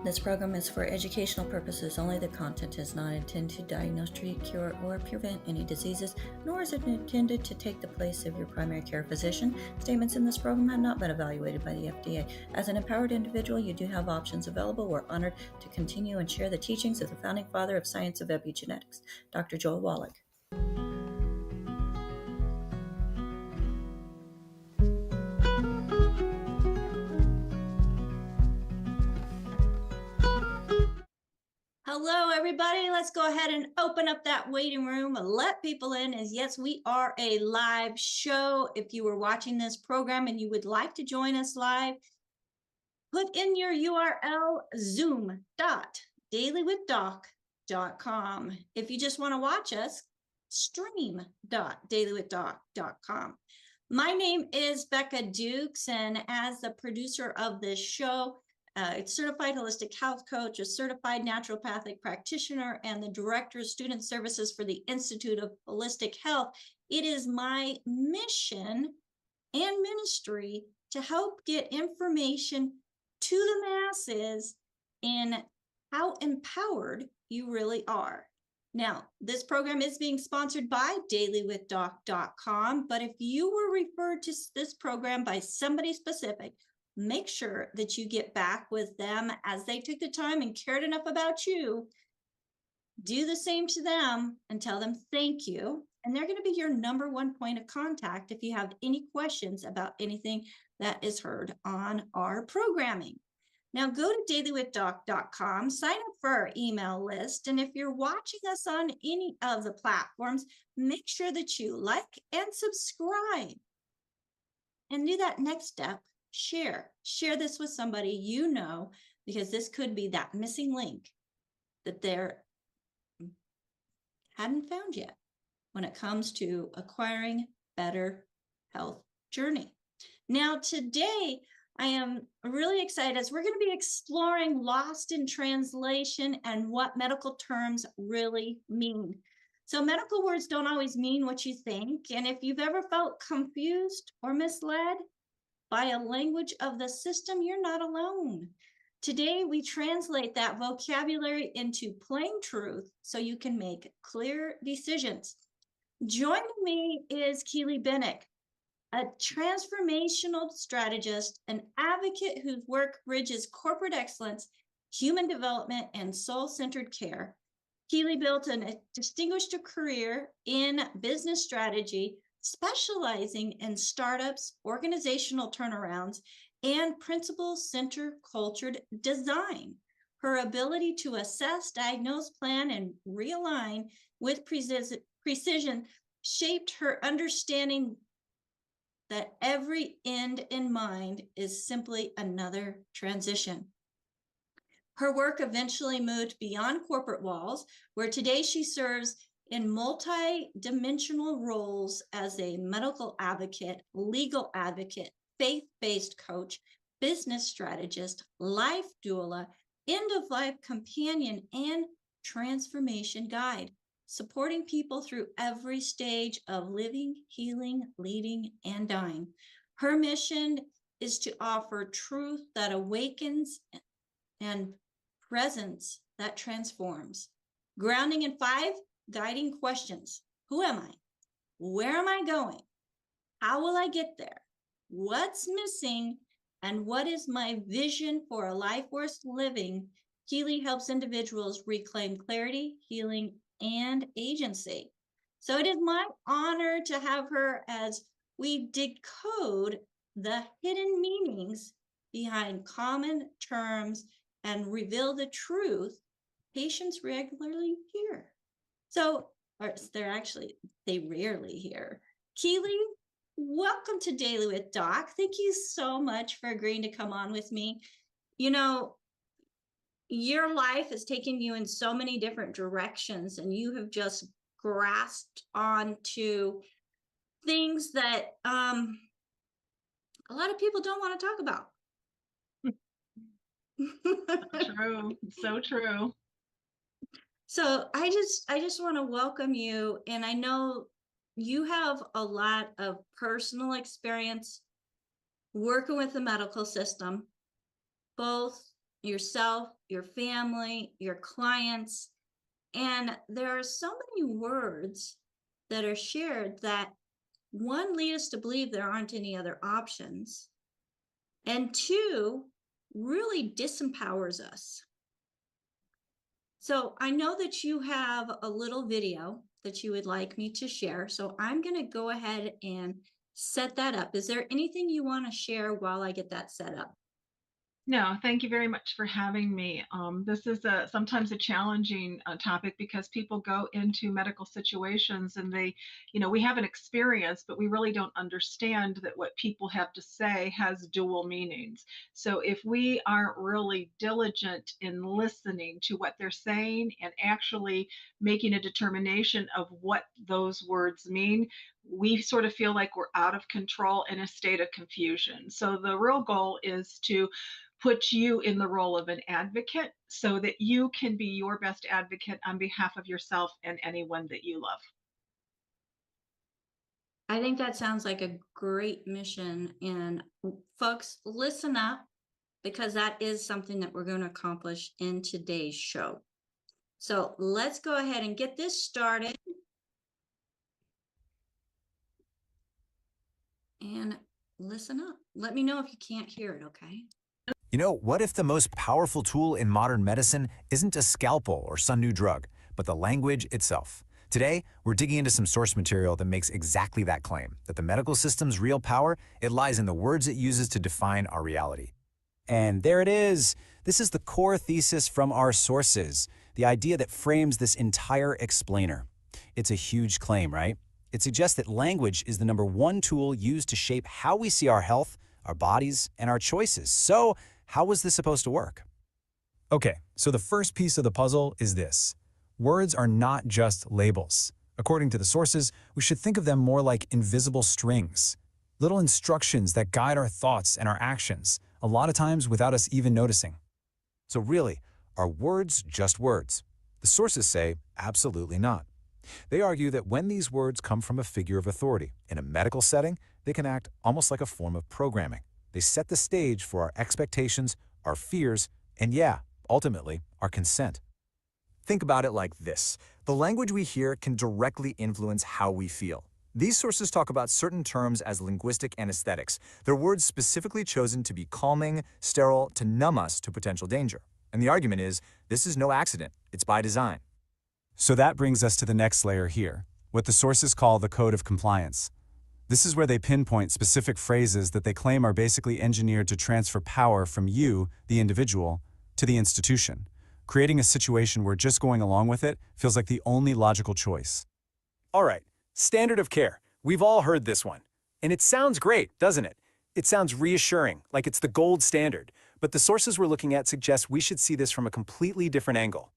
This program is for educational purposes only. The content is not intended to diagnose, treat, cure, or prevent any diseases, nor is it intended to take the place of your primary care physician. Statements in this program have not been evaluated by the FDA. As an empowered individual, you do have options available. We're honored to continue and share the teachings of the founding father of science of epigenetics, Dr. Joel Wallach. Hello, everybody. Let's go ahead and open up that waiting room and let people in. As yes, we are a live show. If you were watching this program and you would like to join us live, put in your URL zoom.dailywithdoc.com. If you just want to watch us, stream.dailywithdoc.com. My name is Becca Dukes, and as the producer of this show, certified holistic health coach, a certified naturopathic practitioner, and the director of student services for the Institute of Holistic Health, it is my mission and ministry to help get information to the masses in how empowered you really are. Now, this program is being sponsored by dailywithdoc.com, but if you were referred to this program by somebody specific, make sure that you get back with them as they took the time and cared enough about you. Do the same to them and tell them thank you. And they're going to be your number one point of contact if you have any questions about anything that is heard on our programming. Now go to dailywithdoc.com, sign up for our email list. And if you're watching us on any of the platforms, make sure that you like and subscribe. And do that next step. Share this with somebody you know, because this could be that missing link that they hadn't found yet when it comes to acquiring better health journey. Now, today I am really excited as we're going to be exploring lost in translation and what medical terms really mean. So medical words don't always mean what you think. And if you've ever felt confused or misled by a language of the system, you're not alone. Today, we translate that vocabulary into plain truth so you can make clear decisions. Joining me is Keeley Bendik, a transformational strategist, an advocate whose work bridges corporate excellence, human development, and soul-centered care. Keeley built a distinguished career in business strategy, specializing in startups, organizational turnarounds, and principle-centered cultured design. Her ability to assess, diagnose, plan, and realign with precision shaped her understanding that every end in mind is simply another transition. Her work eventually moved beyond corporate walls, where today she serves in multi-dimensional roles as a medical advocate, legal advocate, faith-based coach, business strategist, life doula, end-of-life companion, and transformation guide, supporting people through every stage of living, healing, leading, and dying. Her mission is to offer truth that awakens and presence that transforms. Grounding in 5 guiding questions. Who am I? Where am I going? How will I get there? What's missing? And what is my vision for a life worth living? Keeley helps individuals reclaim clarity, healing, and agency. So it is my honor to have her as we decode the hidden meanings behind common terms and reveal the truth patients regularly hear. So, they rarely hear. Keeley, welcome to Daily with Doc. Thank you so much for agreeing to come on with me. You know, your life has taken you in so many different directions, and you have just grasped onto things that a lot of people don't want to talk about. True, so true. So I just want to welcome you, and I know you have a lot of personal experience working with the medical system, both yourself, your family, your clients. And there are so many words that are shared that, one, lead us to believe there aren't any other options, and two, really disempowers us. So I know that you have a little video that you would like me to share. So I'm going to go ahead and set that up. Is there anything you want to share while I get that set up? No, thank you very much for having me. This is sometimes a challenging topic because people go into medical situations and we have an experience, but we really don't understand that what people have to say has dual meanings. So if we aren't really diligent in listening to what they're saying and actually making a determination of what those words mean, we sort of feel like we're out of control in a state of confusion. So the real goal is to put you in the role of an advocate so that you can be your best advocate on behalf of yourself and anyone that you love. I think that sounds like a great mission. And folks, listen up, because that is something that we're going to accomplish in today's show. So let's go ahead and get this started. And listen up. Let me know if you can't hear it, okay? You know, what if the most powerful tool in modern medicine isn't a scalpel or some new drug, but the language itself? Today, we're digging into some source material that makes exactly that claim, that the medical system's real power, it lies in the words it uses to define our reality. And there it is. This is the core thesis from our sources, the idea that frames this entire explainer. It's a huge claim, right? It suggests that language is the #1 tool used to shape how we see our health, our bodies, and our choices. So, how was this supposed to work? Okay, so the first piece of the puzzle is this. Words are not just labels. According to the sources, we should think of them more like invisible strings, little instructions that guide our thoughts and our actions, a lot of times without us even noticing. So really, are words just words? The sources say absolutely not. They argue that when these words come from a figure of authority in a medical setting, they can act almost like a form of programming. They set the stage for our expectations, our fears, and yeah, ultimately, our consent. Think about it like this. The language we hear can directly influence how we feel. These sources talk about certain terms as linguistic anesthetics. They're words specifically chosen to be calming, sterile, to numb us to potential danger. And the argument is, this is no accident. It's by design. So that brings us to the next layer here, what the sources call the code of compliance. This is where they pinpoint specific phrases that they claim are basically engineered to transfer power from you, the individual, to the institution, creating a situation where just going along with it feels like the only logical choice. All right, standard of care. We've all heard this one. And it sounds great, doesn't it? It sounds reassuring, like it's the gold standard. But the sources we're looking at suggest we should see this from a completely different angle.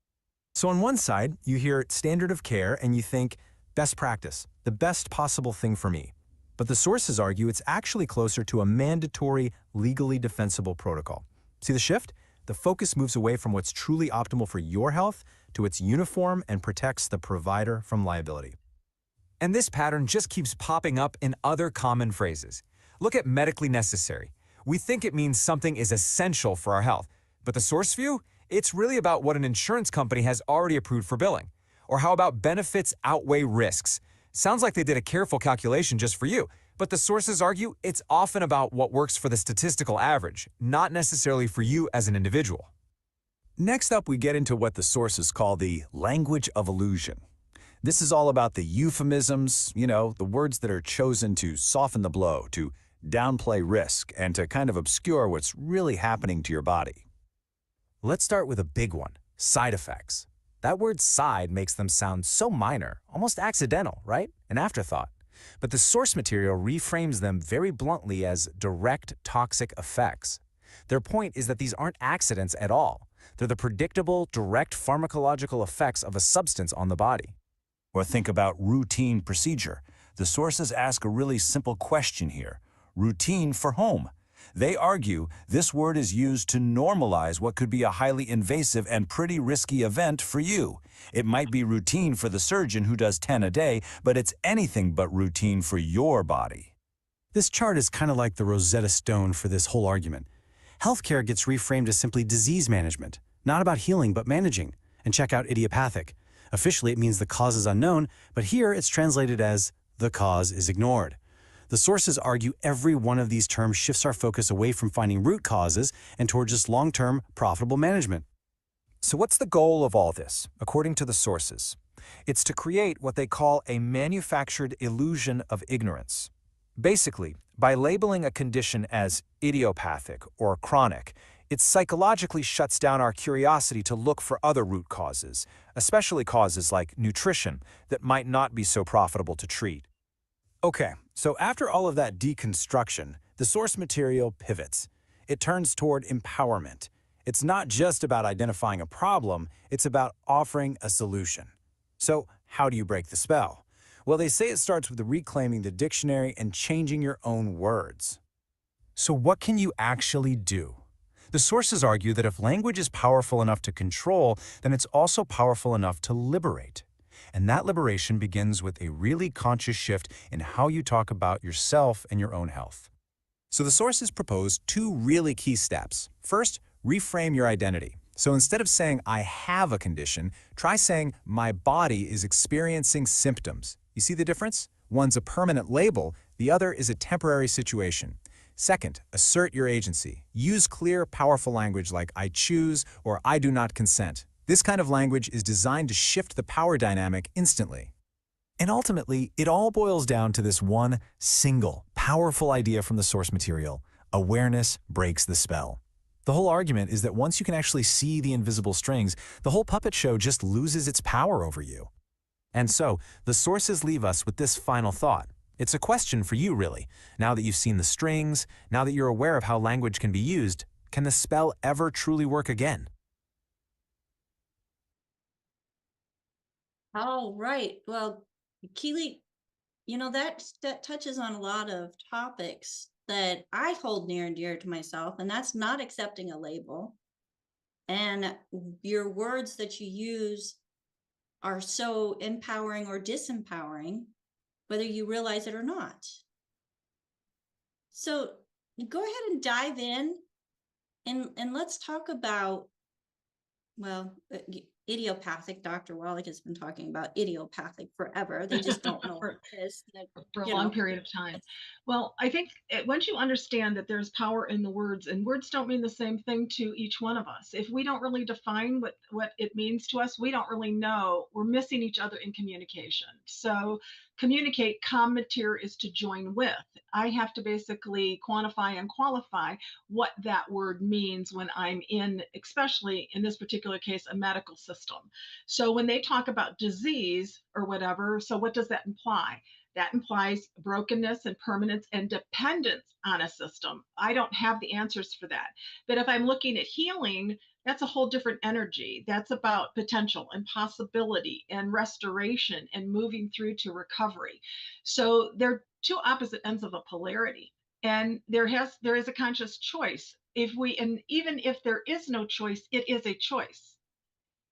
So on one side, you hear standard of care and you think, best practice, the best possible thing for me. But the sources argue it's actually closer to a mandatory, legally defensible protocol. See the shift? The focus moves away from what's truly optimal for your health to what's uniform and protects the provider from liability. And this pattern just keeps popping up in other common phrases. Look at medically necessary. We think it means something is essential for our health, but the source view? It's really about what an insurance company has already approved for billing. Or how about benefits outweigh risks? Sounds like they did a careful calculation just for you, but the sources argue it's often about what works for the statistical average, not necessarily for you as an individual. Next up, we get into what the sources call the language of illusion. This is all about the euphemisms, the words that are chosen to soften the blow, to downplay risk, and to kind of obscure what's really happening to your body. Let's start with a big one, side effects. That word side makes them sound so minor, almost accidental, right? An afterthought. But the source material reframes them very bluntly as direct toxic effects. Their point is that these aren't accidents at all. They're the predictable, direct pharmacological effects of a substance on the body. Or think about routine procedure. The sources ask a really simple question here. Routine for whom? They argue this word is used to normalize what could be a highly invasive and pretty risky event for you. It might be routine for the surgeon who does 10 a day, but it's anything but routine for your body. This chart is kind of like the Rosetta Stone for this whole argument. Healthcare gets reframed as simply disease management, not about healing but managing. And check out idiopathic. Officially, it means the cause is unknown, but here it's translated as the cause is ignored. The sources argue every one of these terms shifts our focus away from finding root causes and toward just long-term, profitable management. So what's the goal of all this, according to the sources? It's to create what they call a manufactured illusion of ignorance. Basically, by labeling a condition as idiopathic or chronic, it psychologically shuts down our curiosity to look for other root causes, especially causes like nutrition that might not be so profitable to treat. Okay, so after all of that deconstruction, the source material pivots. It turns toward empowerment. It's not just about identifying a problem, it's about offering a solution. So, how do you break the spell? Well, they say it starts with reclaiming the dictionary and changing your own words. So what can you actually do? The sources argue that if language is powerful enough to control, then it's also powerful enough to liberate. And that liberation begins with a really conscious shift in how you talk about yourself and your own health. So the sources propose two really key steps. First, reframe your identity. So instead of saying, I have a condition, try saying, my body is experiencing symptoms. You see the difference? One's a permanent label, the other is a temporary situation. Second, assert your agency. Use clear, powerful language like I choose or I do not consent. This kind of language is designed to shift the power dynamic instantly. And ultimately, it all boils down to this one single, powerful idea from the source material. Awareness breaks the spell. The whole argument is that once you can actually see the invisible strings, the whole puppet show just loses its power over you. And so, the sources leave us with this final thought. It's a question for you, really. Now that you've seen the strings, now that you're aware of how language can be used, can the spell ever truly work again? All right. Well, Keeley, that touches on a lot of topics that I hold near and dear to myself, and that's not accepting a label. And your words that you use are so empowering or disempowering, whether you realize it or not. So go ahead and dive in and let's talk about, well, idiopathic. Dr. Wallach has been talking about idiopathic forever. They just don't know what it is. For a long period of time. Well, I think once you understand that there's power in the words, and words don't mean the same thing to each one of us. If we don't really define what it means to us, we don't really know. We're missing each other in communication. So communicate, commenteer is to join with. I have to basically quantify and qualify what that word means when I'm in, especially in this particular case, a medical system. So when they talk about disease or whatever, so what does that imply? That implies brokenness and permanence and dependence on a system. I don't have the answers for that. But if I'm looking at healing, that's a whole different energy. That's about potential and possibility and restoration and moving through to recovery. So they're two opposite ends of a polarity. And there is a conscious choice. And even if there is no choice, it is a choice.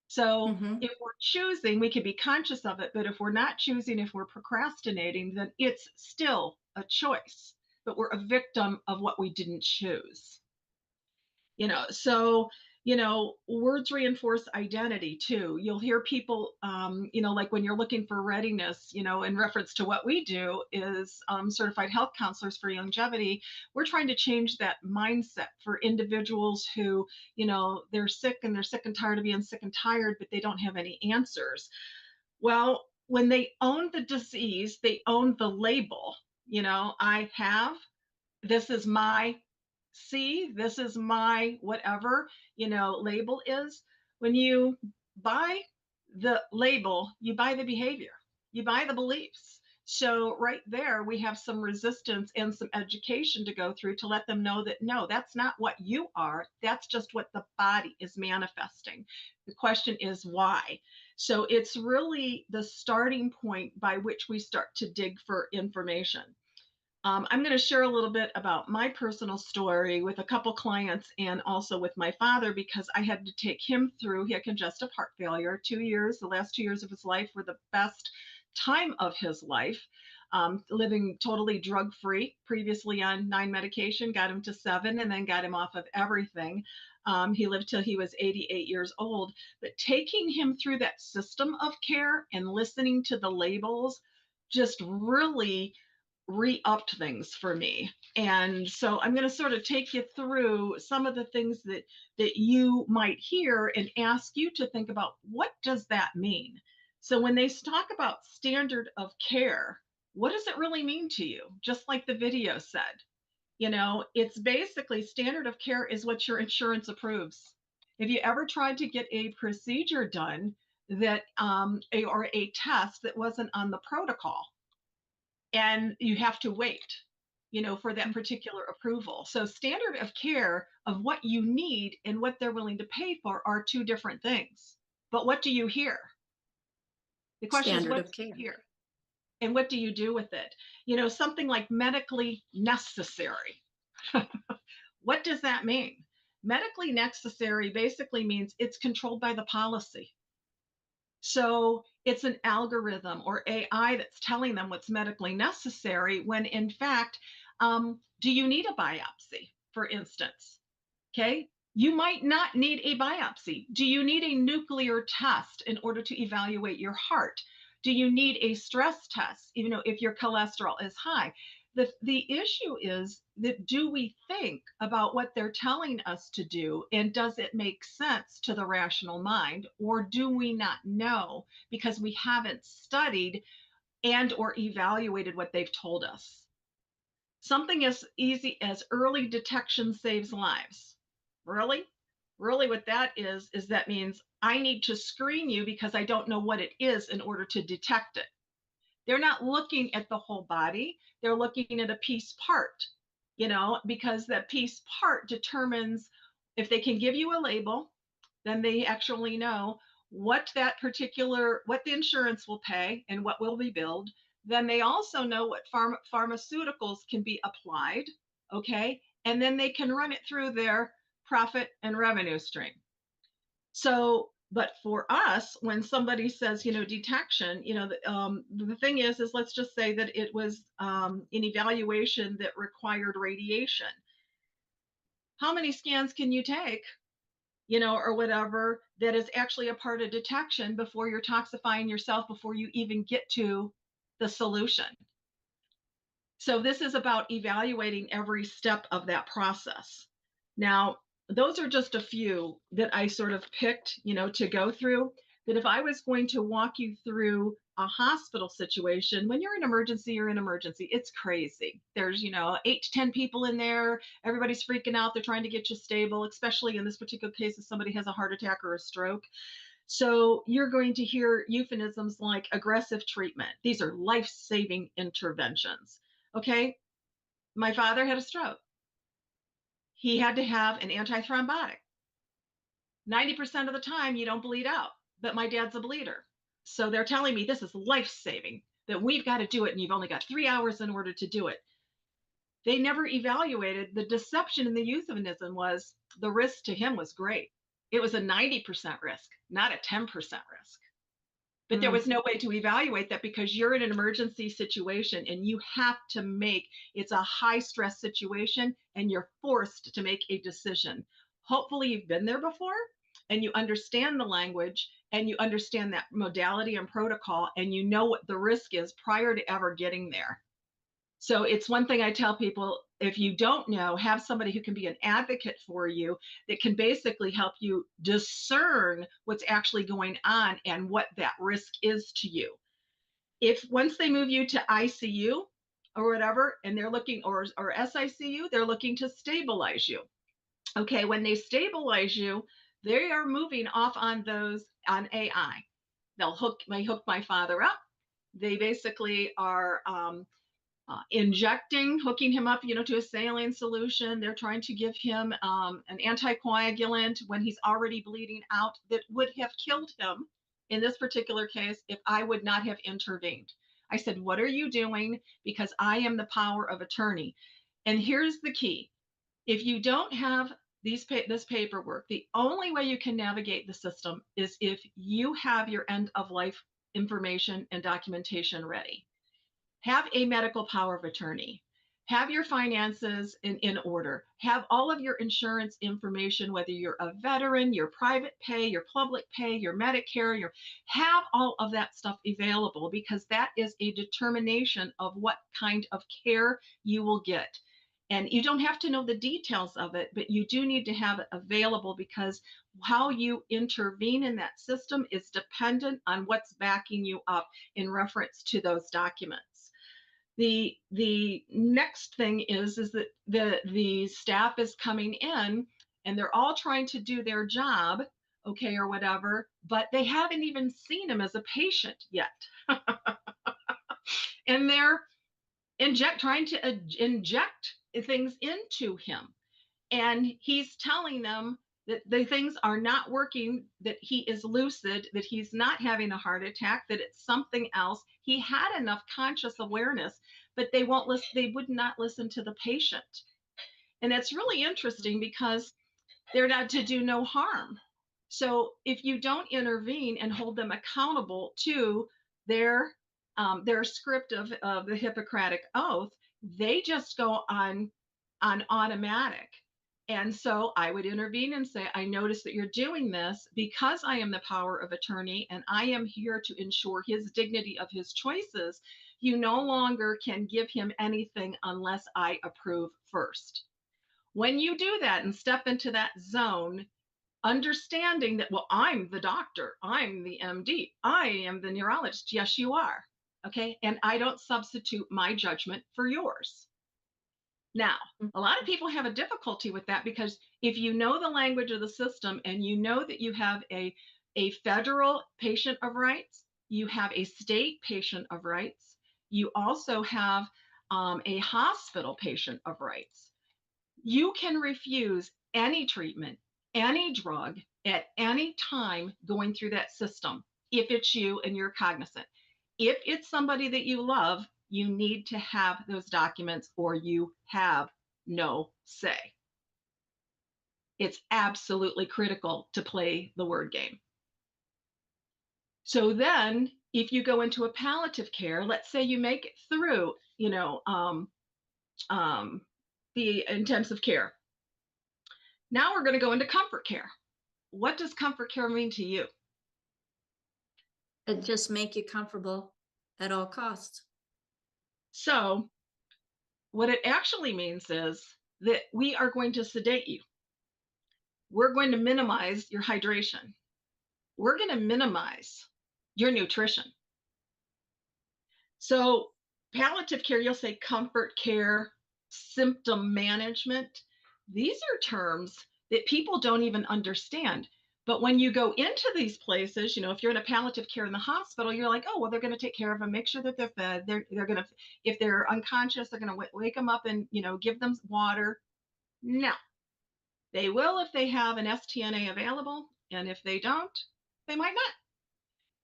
So if we're choosing, we can be conscious of it, but if we're not choosing, if we're procrastinating, then it's still a choice, but we're a victim of what we didn't choose. So words reinforce identity too. You'll hear people, like when you're looking for readiness, in reference to what we do is certified health counselors for longevity. We're trying to change that mindset for individuals who, they're sick and tired of being sick and tired, but they don't have any answers. Well, when they own the disease, they own the label. I have, this is my this is my whatever, label is. When you buy the label, you buy the behavior, you buy the beliefs. So right there, we have some resistance and some education to go through to let them know that, no, that's not what you are. That's just what the body is manifesting. The question is why. So it's really the starting point by which we start to dig for information. I'm going to share a little bit about my personal story with a couple clients and also with my father, because I had to take him through. He had congestive heart failure. 2 years, the last 2 years of his life were the best time of his life. living totally drug-free, previously on 9 medication, got him to 7, and then got him off of everything. He lived till he was 88 years old. But taking him through that system of care and listening to the labels just really re-upped things for me. And so I'm going to sort of take you through some of the things that you might hear and ask you to think about, what does that mean? So when they talk about standard of care, what does it really mean to you? Just like the video said, it's basically standard of care is what your insurance approves. If you ever tried to get a procedure done that or a test that wasn't on the protocol, and you have to wait, for that particular approval. So standard of care of what you need and what they're willing to pay for are two different things. But what do you hear? The question is, what do you hear? And what do you do with it? Something like medically necessary. What does that mean? Medically necessary basically means it's controlled by the policy. So it's an algorithm or AI that's telling them what's medically necessary, when in fact, do you need a biopsy, for instance? Okay. You might not need a biopsy. Do you need a nuclear test in order to evaluate your heart? Do you need a stress test, even if your cholesterol is high? The issue is that, do we think about what they're telling us to do, and does it make sense to the rational mind, or do we not know because we haven't studied and or evaluated what they've told us? Something as easy as early detection saves lives. Really what that is that means I need to screen you because I don't know what it is in order to detect it. They're not looking at the whole body. They're looking at a piece part, because that piece part determines if they can give you a label, then they actually know what the insurance will pay and what will be billed. Then they also know what pharmaceuticals can be applied. Okay. And then they can run it through their profit and revenue stream. So, but for us, when somebody says, detection, the thing is let's just say that it was an evaluation that required radiation. How many scans can you take, or whatever, that is actually a part of detection before you're toxifying yourself, before you even get to the solution? So this is about evaluating every step of that process. Now, those are just a few that I sort of picked, to go through. That if I was going to walk you through a hospital situation, when you're in emergency, it's crazy. There's, 8 to 10 people in there. Everybody's freaking out. They're trying to get you stable, especially in this particular case, if somebody has a heart attack or a stroke. So you're going to hear euphemisms like aggressive treatment. These are life-saving interventions. Okay. My father had a stroke. He had to have an antithrombotic. 90% of the time, you don't bleed out, but my dad's a bleeder. So they're telling me this is life-saving, that we've got to do it, and you've only got 3 hours in order to do it. They never evaluated the deception in the euphemism. Was the risk to him was great. It was a 90% risk, not a 10% risk. But there was no way to evaluate that, because you're in an emergency situation and you have to it's a high stress situation and you're forced to make a decision. Hopefully you've been there before and you understand the language and you understand that modality and protocol, and you know what the risk is prior to ever getting there. So it's one thing I tell people, if you don't know, have somebody who can be an advocate for you that can basically help you discern what's actually going on and what that risk is to you. If once they move you to ICU or whatever, and they're looking, or SICU, they're looking to stabilize you. Okay, when they stabilize you, they are moving off on AI. They hook my father up. They basically are hooking him up, to a saline solution. They're trying to give him an anticoagulant when he's already bleeding out, that would have killed him in this particular case if I would not have intervened. I said, what are you doing? Because I am the power of attorney. And here's the key. If you don't have this paperwork, the only way you can navigate the system is if you have your end of life information and documentation ready. have a medical power of attorney, have your finances in order, have all of your insurance information, whether you're a veteran, your private pay, your public pay, your Medicare, have all of that stuff available, because that is a determination of what kind of care you will get. And you don't have to know the details of it, but you do need to have it available, because how you intervene in that system is dependent on what's backing you up in reference to those documents. The next thing is that the staff is coming in and they're all trying to do their job, okay, or whatever, but they haven't even seen him as a patient yet. And they're trying to inject things into him. And he's telling them that the things are not working, that he is lucid, that he's not having a heart attack, that it's something else. He had enough conscious awareness, but they won't listen. They would not listen to the patient. And it's really interesting, because they're not to do no harm. So if you don't intervene and hold them accountable to their script of the Hippocratic Oath, they just go on automatic. And so I would intervene and say, I notice that you're doing this because I am the power of attorney and I am here to ensure his dignity of his choices. You no longer can give him anything unless I approve first. When you do that and step into that zone, understanding that, well, I'm the doctor, I'm the MD, I am the neurologist. Yes, you are. Okay. And I don't substitute my judgment for yours. Now, a lot of people have a difficulty with that, because if you know the language of the system and you know that you have a federal patient of rights, you have a state patient of rights, you also have a hospital patient of rights, you can refuse any treatment, any drug at any time going through that system if it's you and you're cognizant. If it's somebody that you love, you need to have those documents or you have no say. It's absolutely critical to play the word game. So then if you go into a palliative care, let's say you make it through, the intensive care. Now we're going to go into comfort care. What does comfort care mean to you? It just make you comfortable at all costs. So what it actually means is that we are going to sedate you. We're going to minimize your hydration. We're going to minimize your nutrition. So palliative care, you'll say comfort care, symptom management. These are terms that people don't even understand. But when you go into these places, if you're in a palliative care in the hospital, you're like, oh, well, they're going to take care of them, make sure that they're fed. They're going to, if they're unconscious, they're going to wake them up and, give them water. No, they will if they have an STNA available. And if they don't, they might not.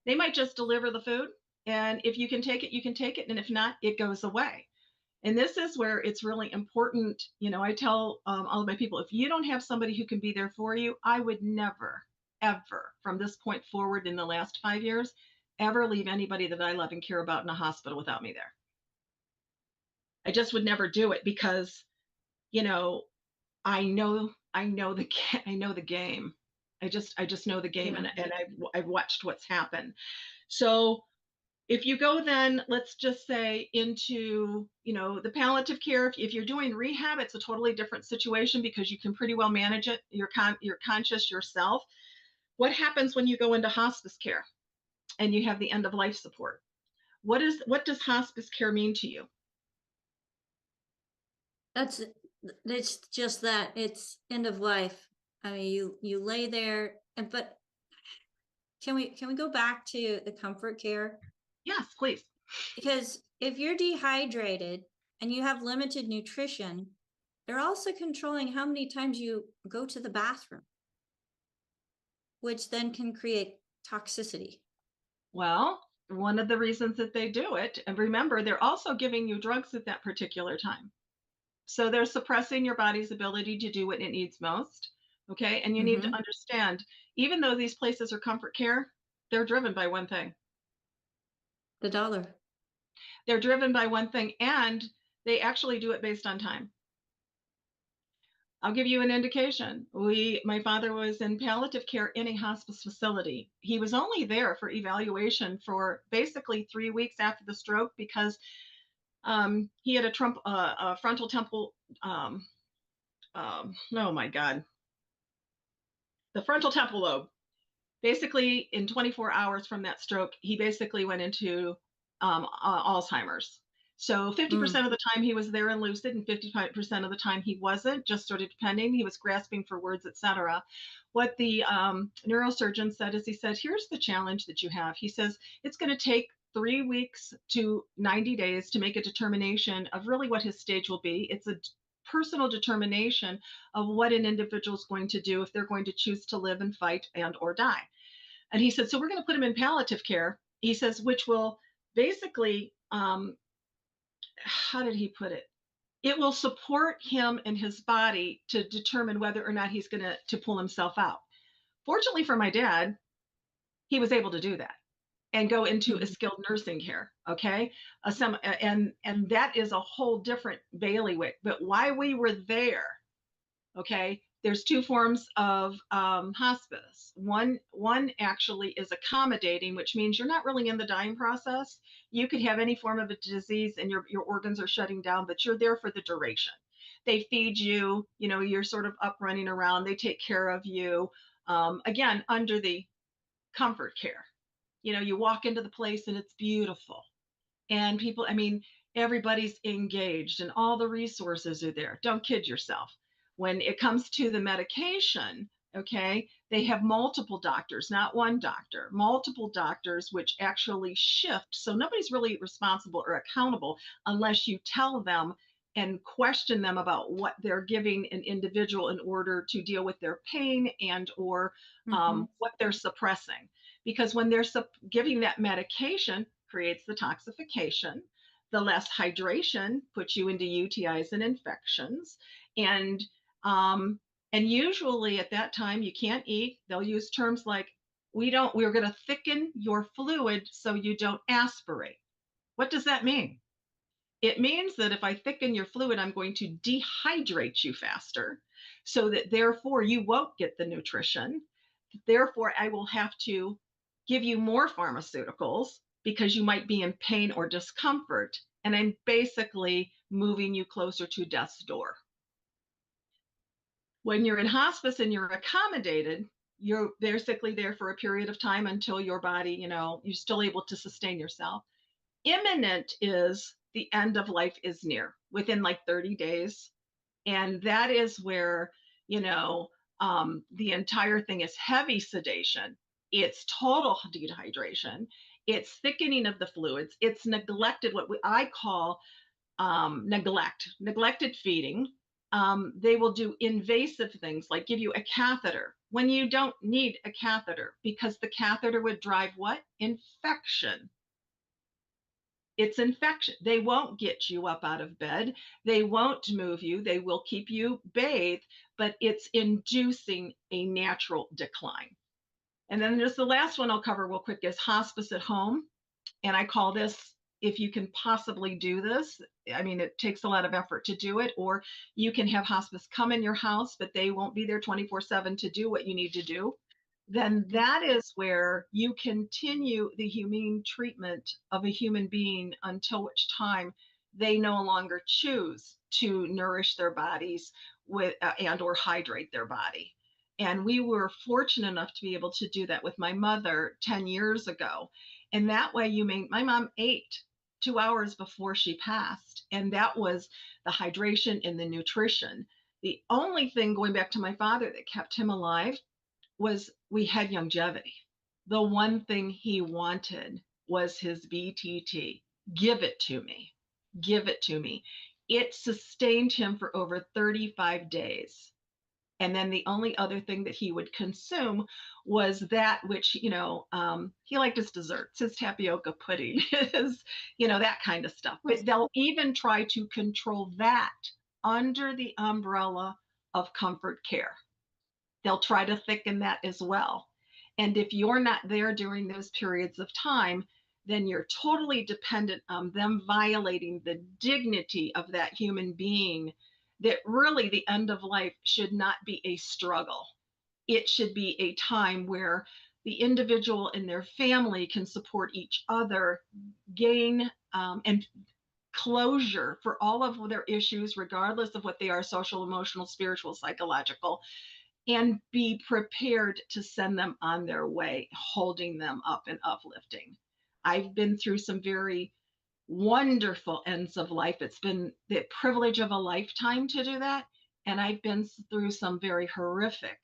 They might just deliver the food. And if you can take it, you can take it. And if not, it goes away. And this is where it's really important. I tell all of my people, if you don't have somebody who can be there for you, I would never, ever, from this point forward in the last 5 years, ever leave anybody that I love and care about in a hospital without me there. I just would never do it, because, I know the game. I just know the game, and I've watched what's happened. So if you go then, let's just say into, the palliative care, if you're doing rehab, it's a totally different situation, because you can pretty well manage it. You're conscious yourself. What happens when you go into hospice care and you have the end of life support? What does hospice care mean to you? It's just that it's end of life. I mean, you lay there, but can we go back to the comfort care? Yes, please. Because if you're dehydrated and you have limited nutrition, they're also controlling how many times you go to the bathroom, which then can create toxicity. Well, one of the reasons that they do it, and remember, they're also giving you drugs at that particular time. So they're suppressing your body's ability to do what it needs most. Okay. And you need to understand, even though these places are comfort care, they're driven by one thing: the dollar. They're driven by one thing, and they actually do it based on time. I'll give you an indication. My father was in palliative care in a hospice facility. He was only there for evaluation for basically 3 weeks after the stroke because he had a frontal temple. Oh my God, the frontal temple lobe. Basically, in 24 hours from that stroke, he basically went into Alzheimer's. So 50% of the time he was there and lucid, and 55% of the time he wasn't, just sort of depending. He was grasping for words, etc. What the neurosurgeon said is, he said, here's the challenge that you have. He says, it's going to take 3 weeks to 90 days to make a determination of really what his stage will be. It's a personal determination of what an individual is going to do if they're going to choose to live and fight and or die. And he said, so we're going to put him in palliative care. He says, which will basically, how did he put it? It will support him and his body to determine whether or not he's going to pull himself out. Fortunately for my dad, he was able to do that and go into a skilled nursing care. Okay. And that is a whole different bailiwick. But why we were there, okay, there's two forms of hospice. One actually is accommodating, which means you're not really in the dying process. You could have any form of a disease and your organs are shutting down, but you're there for the duration. They feed you, you're sort of up running around. They take care of you, again, under the comfort care. You walk into the place and it's beautiful. And people, everybody's engaged and all the resources are there. Don't kid yourself. When it comes to the medication, okay, they have multiple doctors, not one doctor, multiple doctors, which actually shift. So nobody's really responsible or accountable unless you tell them and question them about what they're giving an individual in order to deal with their pain and or what they're suppressing. Because when they're giving that medication, creates the toxification. The less hydration puts you into UTIs and infections. And usually at that time you can't eat. They'll use terms like, we're going to thicken your fluid so you don't aspirate. What does that mean? It means that if I thicken your fluid, I'm going to dehydrate you faster so that therefore you won't get the nutrition. Therefore, I will have to give you more pharmaceuticals because you might be in pain or discomfort. And I'm basically moving you closer to death's door. When you're in hospice and you're accommodated, you're basically there for a period of time until your body, you're still able to sustain yourself. Imminent is the end of life is near, within like 30 days. And that is where, the entire thing is heavy sedation. It's total dehydration. It's thickening of the fluids. It's neglected, what I call neglected feeding. They will do invasive things like give you a catheter when you don't need a catheter because the catheter would drive what? Infection. It's infection. They won't get you up out of bed. They won't move you. They will keep you bathed, but it's inducing a natural decline. And then just the last one I'll cover real quick is hospice at home. And I call this, if you can possibly do this, it takes a lot of effort to do it, or you can have hospice come in your house, but they won't be there 24/7 to do what you need to do. Then that is where you continue the humane treatment of a human being until which time they no longer choose to nourish their bodies with and or hydrate their body. And we were fortunate enough to be able to do that with my mother 10 years ago. And that way my mom ate 2 hours before she passed. And that was the hydration and the nutrition. The only thing, going back to my father, that kept him alive was we had longevity. The one thing he wanted was his BTT. Give it to me. Give it to me. It sustained him for over 35 days. And then the only other thing that he would consume was that which, he liked his desserts, his tapioca pudding, his, that kind of stuff. But they'll even try to control that under the umbrella of comfort care. They'll try to thicken that as well. And if you're not there during those periods of time, then you're totally dependent on them violating the dignity of that human being. That really the end of life should not be a struggle. It should be a time where the individual and their family can support each other, gain and closure for all of their issues, regardless of what they are, social, emotional, spiritual, psychological, and be prepared to send them on their way, holding them up and uplifting. I've been through some very wonderful ends of life. It's been the privilege of a lifetime to do that. And I've been through some very horrific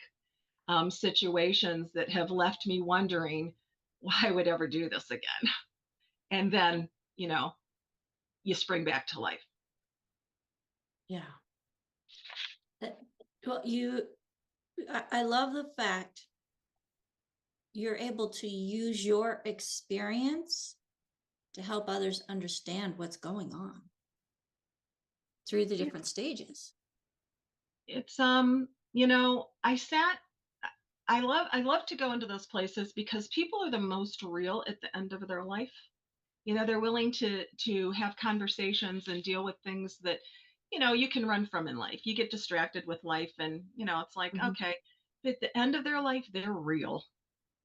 situations that have left me wondering why I would ever do this again. And then, you spring back to life. Yeah. Well, I love the fact you're able to use your experience to help others understand what's going on through the different stages. It's I love to go into those places because people are the most real at the end of their life. They're willing to have conversations and deal with things that you can run from in life. You get distracted with life, and it's like, okay, but at the end of their life, they're real.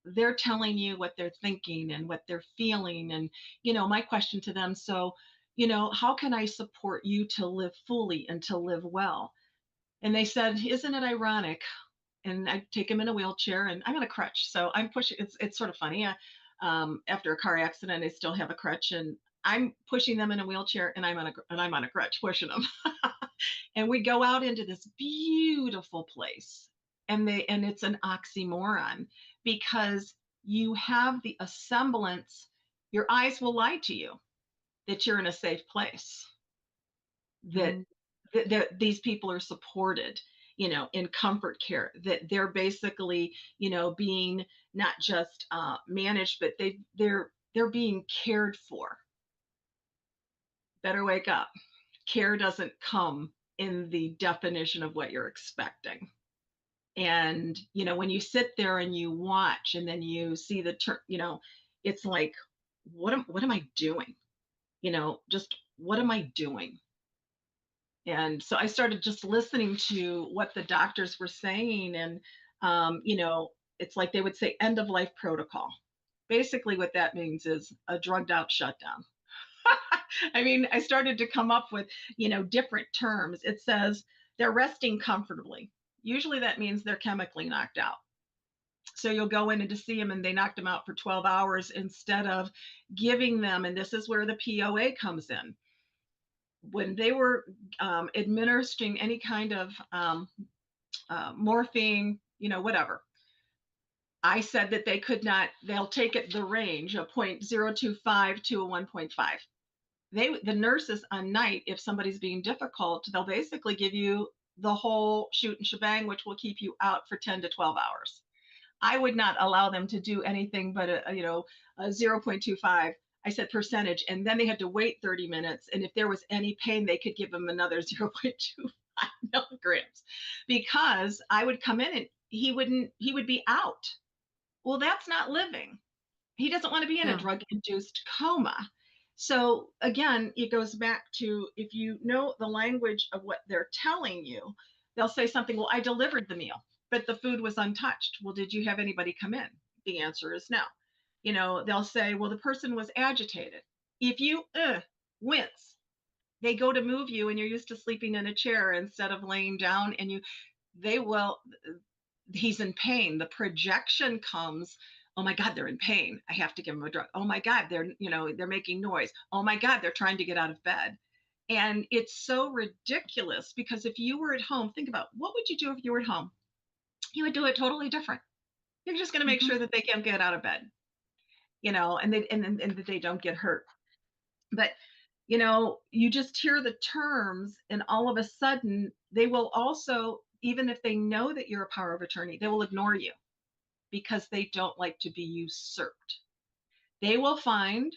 They're telling you what they're thinking and what they're feeling. And my question to them, so how can I support you to live fully and to live well? And they said, isn't it ironic? And I take him in a wheelchair, and I'm on a crutch, so I'm pushing. It's sort of funny. After a car accident, I still have a crutch, and I'm pushing them in a wheelchair, and I'm on a crutch pushing them. And we go out into this beautiful place, and it's an oxymoron, because you have the semblance. Your eyes will lie to you that you're in a safe place, that these people are supported, in comfort care, that they're basically, being not just managed, but they're being cared for. Better wake up. Care doesn't come in the definition of what you're expecting. And when you sit there and you watch, and then you see the it's like, what am I doing? Just what am I doing? And so I started just listening to what the doctors were saying. And, it's like they would say end of life protocol. Basically, what that means is a drugged out shutdown. I mean, I started to come up with, different terms. It says they're resting comfortably. Usually that means they're chemically knocked out. So you'll go in and to see them, and they knocked them out for 12 hours instead of giving them, and this is where the POA comes in. When they were administering any kind of morphine, whatever, I said that they could not, they'll take it the range of 0.025 to a 1.5. The nurses on night, if somebody's being difficult, they'll basically give you the whole shoot and shebang, which will keep you out for 10 to 12 hours. I would not allow them to do anything but a 0.25. I said percentage, and then they had to wait 30 minutes. And if there was any pain, they could give them another 0.25 milligrams, because I would come in and he would be out. Well, that's not living. He doesn't want to be in a drug-induced coma. So again, it goes back to, if you know the language of what they're telling you, they'll say something, well, I delivered the meal, but the food was untouched. Well, did you have anybody come in? The answer is no. They'll say, well, the person was agitated. If you wince, they go to move you, and you're used to sleeping in a chair instead of laying down, and he's in pain. The projection comes, oh my God, they're in pain. I have to give them a drug. Oh my God, they're making noise. Oh my God, they're trying to get out of bed. And it's so ridiculous, because if you were at home, think about, what would you do if you were at home? You would do it totally different. You're just going to make sure that they can't get out of bed, and that they don't get hurt. But, you just hear the terms, and all of a sudden they will also, even if they know that you're a power of attorney, they will ignore you, because they don't like to be usurped. They will find,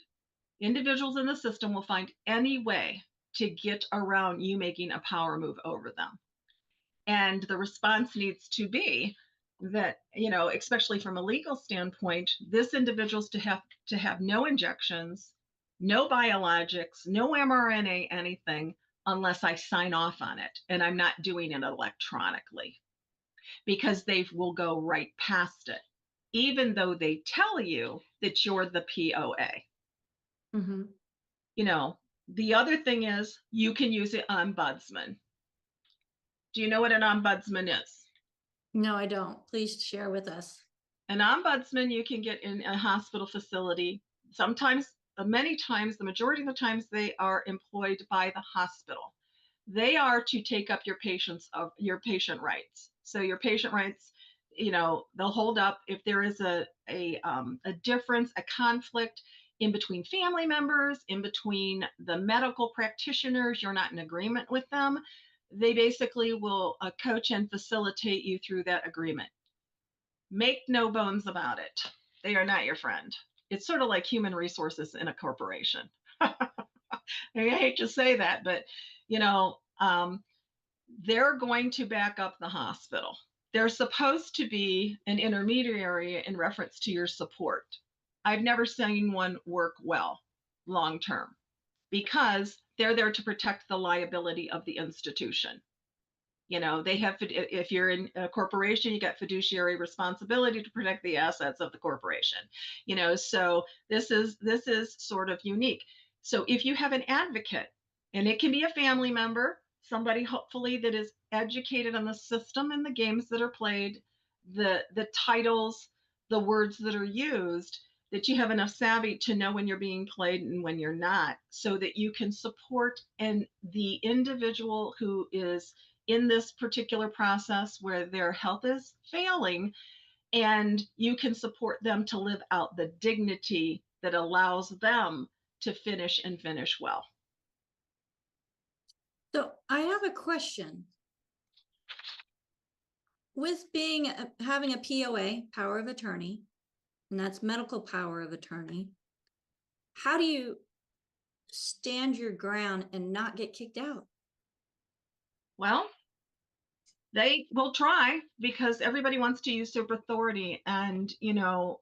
individuals in the system will find any way to get around you making a power move over them. And the response needs to be, that, especially from a legal standpoint, this individual's to have no injections, no biologics, no mRNA, anything, unless I sign off on it. And I'm not doing it electronically, because they will go right past it, even though they tell you that you're the POA. Mm-hmm. The other thing is you can use an ombudsman. Do you know what an ombudsman is? No, I don't. Please share with us. An ombudsman you can get in a hospital facility. Sometimes, many times, the majority of the times, they are employed by the hospital. They are to take up your patient rights. So your patient rights, they'll hold up if there is a difference, a conflict in between family members, in between the medical practitioners, you're not in agreement with them. They basically will coach and facilitate you through that agreement. Make no bones about it. They are not your friend. It's sort of like human resources in a corporation. I hate to say that, but they're going to back up the hospital. They're supposed to be an intermediary in reference to your support. I've never seen one work well long term, because they're there to protect the liability of the institution. They have, if you're in a corporation, you got fiduciary responsibility to protect the assets of the corporation. So this is sort of unique. So if you have an advocate, and it can be a family member, somebody hopefully that is educated on the system and the games that are played, the titles, the words that are used, that you have enough savvy to know when you're being played and when you're not, so that you can support the individual who is in this particular process where their health is failing, and you can support them to live out the dignity that allows them to finish well. So I have a question. With having a POA, power of attorney, and that's medical power of attorney, how do you stand your ground and not get kicked out? Well, they will try, because everybody wants to usurp authority, and you do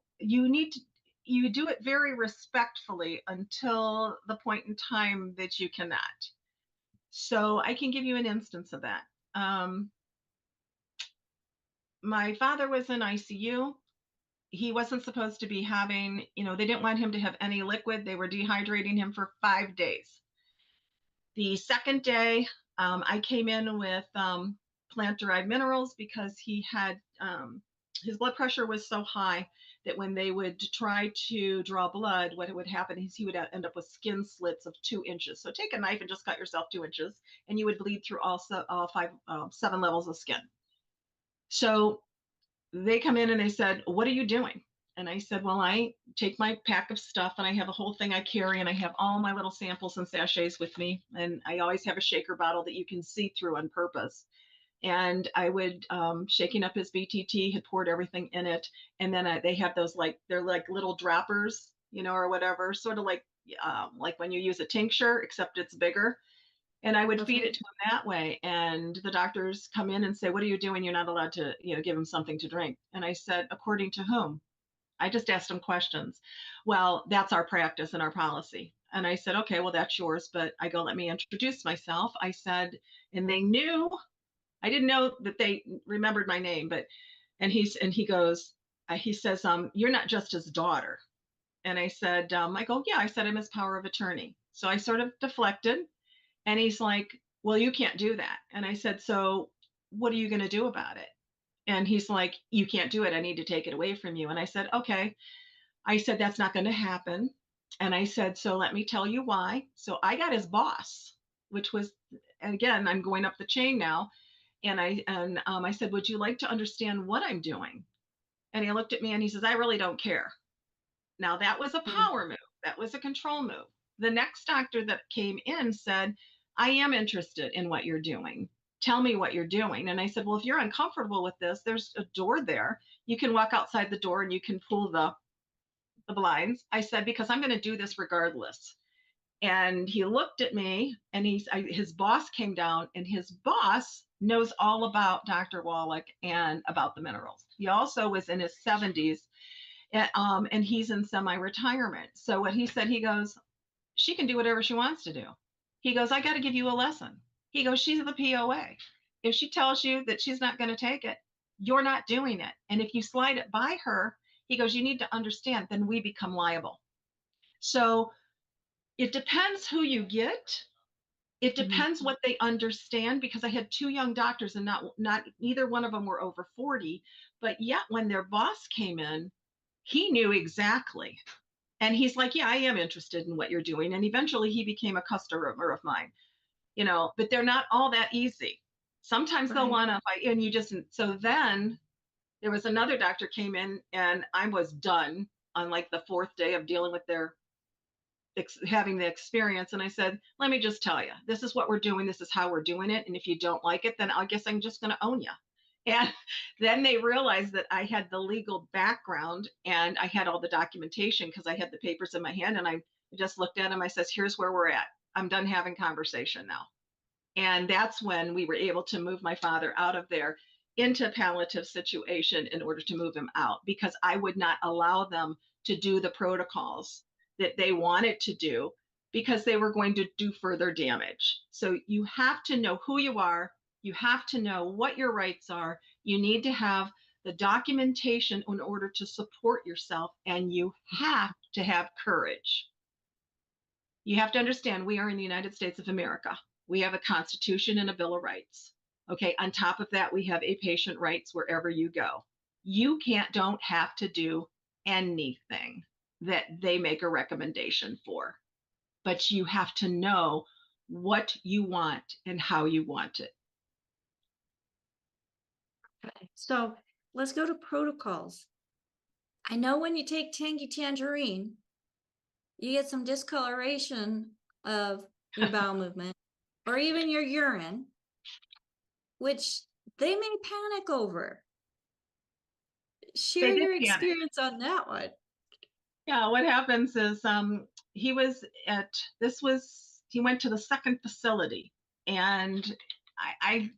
it very respectfully until the point in time that you cannot. So I can give you an instance of that. My father was in ICU. He wasn't supposed to be having, they didn't want him to have any liquid. They were dehydrating him for 5 days. The second day, I came in with plant-derived minerals, because he had his blood pressure was so high that when they would try to draw blood, what would happen is he would end up with skin slits of 2 inches. So take a knife and just cut yourself 2 inches, and you would bleed through all 7 levels of skin. So they come in and they said, "What are you doing?" And I said, "Well, I take my pack of stuff, and I have a whole thing I carry, and I have all my little samples and sachets with me. And I always have a shaker bottle that you can see through on purpose." And I would, shaking up his BTT, had poured everything in it. And then they have those, they're like little droppers, or whatever, sort of like when you use a tincture, except it's bigger. And I would feed it to him that way. And the doctors come in and say, "What are you doing? You're not allowed to, give him something to drink." And I said, "According to whom?" I just asked him questions. "Well, that's our practice and our policy." And I said, "Okay, well, that's yours." But I go, "Let me introduce myself." I said, and they knew, I didn't know that they remembered my name, and he goes, he says, "You're not just his daughter." And I said, I go, "Yeah." I said, "I'm his power of attorney." So I sort of deflected. And he's like, "Well, you can't do that." And I said, "So what are you going to do about it?" And he's like, "You can't do it. I need to take it away from you." And I said, "Okay." I said, "That's not going to happen." And I said, "So let me tell you why." So I got his boss, which was, again, I'm going up the chain now. And I said, "Would you like to understand what I'm doing?" And he looked at me and he says, "I really don't care." Now that was a power move. That was a control move. The next doctor that came in said, "I am interested in what you're doing. Tell me what you're doing." And I said, "Well, if you're uncomfortable with this, there's a door there. You can walk outside the door and you can pull the blinds." I said, "Because I'm going to do this regardless." And he looked at me, and his boss came down, and his boss knows all about Dr. Wallach and about the minerals. He also was in his 70s, and he's in semi-retirement. So what he said, he goes, she can do whatever she wants to do. He goes, I got to give you a lesson. He goes, she's the POA. If she tells you that she's not going to take it, you're not doing it. And if you slide it by her, he goes, you need to understand, then we become liable. So it depends who you get. It depends what they understand, because I had two young doctors and not neither one of them were over 40, but yet when their boss came in, he knew exactly. And he's like, yeah, I am interested in what you're doing. And eventually he became a customer of mine, but they're not all that easy. Sometimes they'll want to fight, and you just, so then there was another doctor came in, and I was done on like the fourth day of dealing with having the experience. And I said, let me just tell you, this is what we're doing. This is how we're doing it. And if you don't like it, then I guess I'm just going to own you. And then they realized that I had the legal background and I had all the documentation because I had the papers in my hand. And I just looked at them. I says, here's where we're at. I'm done having conversation now. And that's when we were able to move my father out of there into a palliative situation in order to move him out, because I would not allow them to do the protocols that they wanted to do, because they were going to do further damage. So you have to know who you are. You have to know what your rights are. You need to have the documentation in order to support yourself, and you have to have courage. You have to understand, we are in the United States of America. We have a Constitution and a Bill of Rights. Okay, on top of that, we have a patient rights wherever you go. You don't have to do anything that they make a recommendation for, but you have to know what you want and how you want it. Okay, so let's go to protocols. I know when you take Tangy Tangerine, you get some discoloration of your bowel movement or even your urine, which they may panic over. Share your experience on that one. Yeah, what happens is he went to the second facility, and I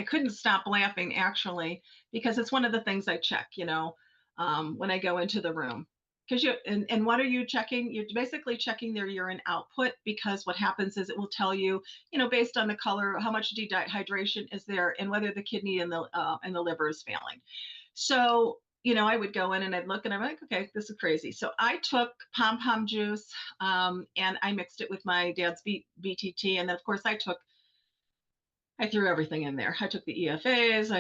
couldn't stop laughing, actually, because it's one of the things I check, when I go into the room. Because and what are you checking? You're basically checking their urine output, because what happens is it will tell you, based on the color, how much dehydration is there and whether the kidney and the liver is failing. So, I would go in and I'd look and I'm like, okay, this is crazy. So I took pom-pom juice and I mixed it with my dad's BTT. And then, of course, I threw everything in there. I took the EFAs.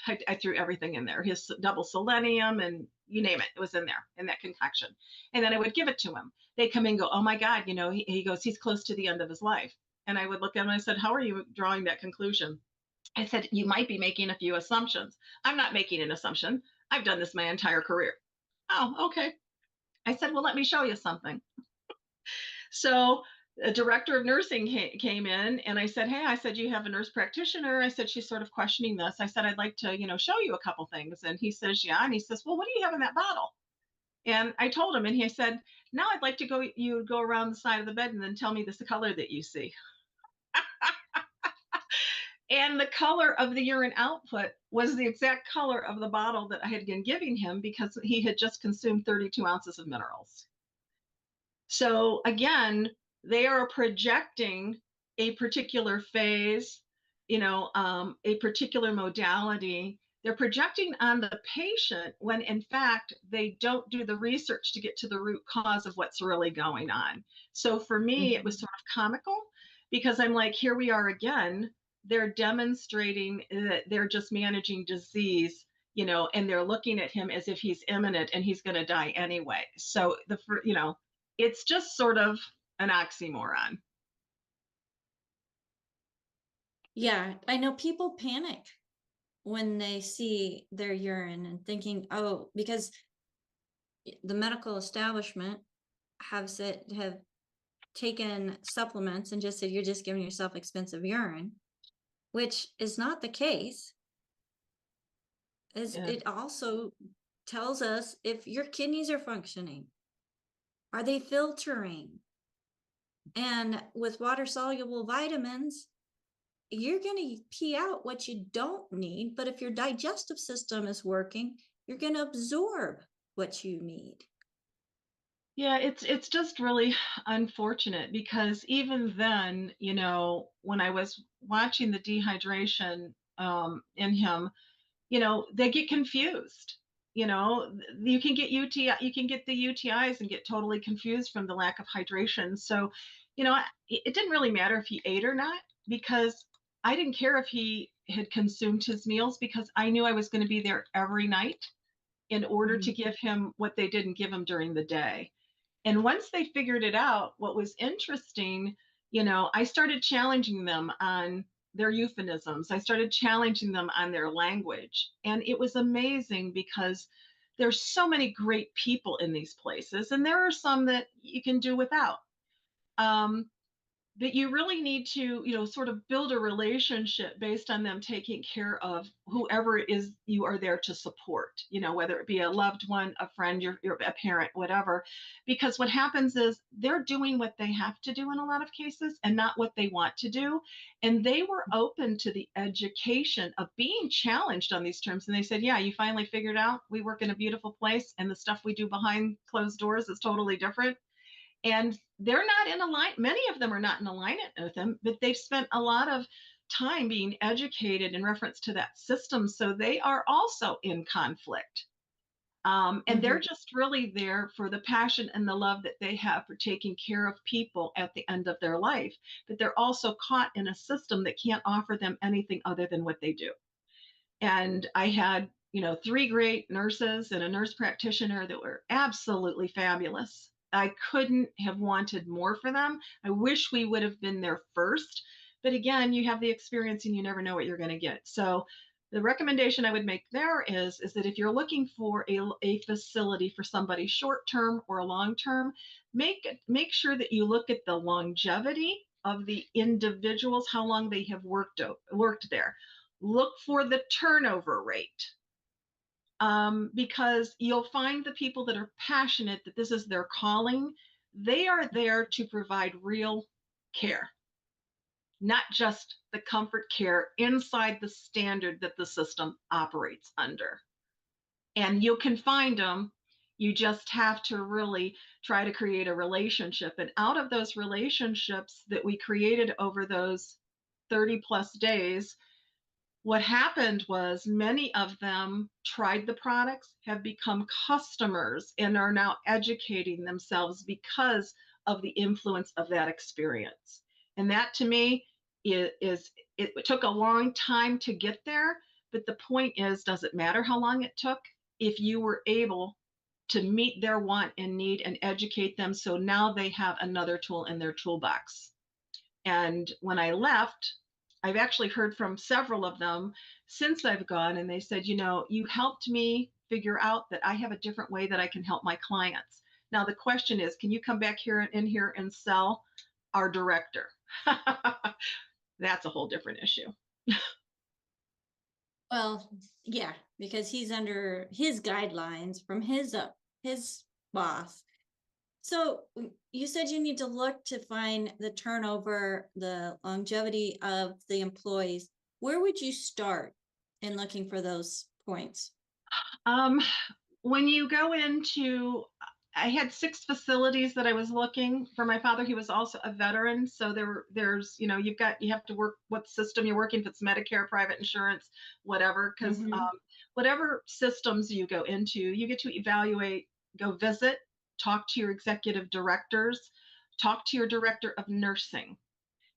I threw everything in there. His double selenium and you name it. It was in there in that concoction. And then I would give it to him. They come in and go, oh my God, he goes, he's close to the end of his life. And I would look at him and I said, how are you drawing that conclusion? I said, you might be making a few assumptions. I'm not making an assumption. I've done this my entire career. Oh, okay. I said, well, let me show you something. So a director of nursing came in and I said, hey, I said, you have a nurse practitioner. I said, she's sort of questioning this. I said, I'd like to, show you a couple things. And he says, yeah. And he says, well, what do you have in that bottle? And I told him, and he said, now I'd like to you go around the side of the bed and then tell me this color that you see. And the color of the urine output was the exact color of the bottle that I had been giving him, because he had just consumed 32 ounces of minerals. So again, they are projecting a particular phase, a particular modality. They're projecting on the patient when in fact they don't do the research to get to the root cause of what's really going on. So for me, it was sort of comical, because I'm like, here we are again. They're demonstrating that they're just managing disease, and they're looking at him as if he's imminent and he's going to die anyway. So it's just sort of an oxymoron. Yeah, I know people panic when they see their urine and thinking, oh, because the medical establishment have taken supplements and just said, you're just giving yourself expensive urine, which is not the case. It also tells us if your kidneys are functioning, are they filtering? And with water soluble vitamins, you're going to pee out what you don't need. But if your digestive system is working, you're going to absorb what you need. Yeah, it's just really unfortunate because even then, when I was watching the dehydration in him, they get confused. You can get you can get the UTIs and get totally confused from the lack of hydration. So, it didn't really matter if he ate or not because I didn't care if he had consumed his meals because I knew I was going to be there every night in order to give him what they didn't give him during the day. And once they figured it out, what was interesting, I started challenging them on their euphemisms. I started challenging them on their language. And it was amazing because there's so many great people in these places, and there are some that you can do without. Um, but you really need to, sort of build a relationship based on them taking care of whoever it is you are there to support, whether it be a loved one, a friend, a parent, whatever. Because what happens is they're doing what they have to do in a lot of cases and not what they want to do. And they were open to the education of being challenged on these terms. And they said, yeah, you finally figured out we work in a beautiful place and the stuff we do behind closed doors is totally different. And they're not in alignment. Many of them are not in alignment with them, but they've spent a lot of time being educated in reference to that system. So they are also in conflict. And they're just really there for the passion and the love that they have for taking care of people at the end of their life. But they're also caught in a system that can't offer them anything other than what they do. And I had, 3 great nurses and a nurse practitioner that were absolutely fabulous. I couldn't have wanted more for them. I wish we would have been there first. But again, you have the experience and you never know what you're going to get. So the recommendation I would make there is that if you're looking for a facility for somebody short term or long term, make sure that you look at the longevity of the individuals, how long they have worked there. Look for the turnover rate. Because you'll find the people that are passionate that this is their calling, they are there to provide real care, not just the comfort care inside the standard that the system operates under. And you can find them. You just have to really try to create a relationship. And out of those relationships that we created over those 30 plus days, what happened was many of them tried the products, have become customers, and are now educating themselves because of the influence of that experience. And that to me is it took a long time to get there, but the point is, does it matter how long it took if you were able to meet their want and need and educate them so now they have another tool in their toolbox? And when I left, I've actually heard from several of them since I've gone, and they said, you helped me figure out that I have a different way that I can help my clients. Now, the question is, can you come back here and sell our director? That's a whole different issue. Well, yeah, because he's under his guidelines from his boss. So you said you need to look to find the turnover, the longevity of the employees. Where would you start in looking for those points? When you go into, I had 6 facilities that I was looking for my father. He was also a veteran. So there's, you have to work what system you're working, if it's Medicare, private insurance, whatever, because whatever systems you go into, you get to evaluate, go visit, talk to your executive directors, talk to your director of nursing.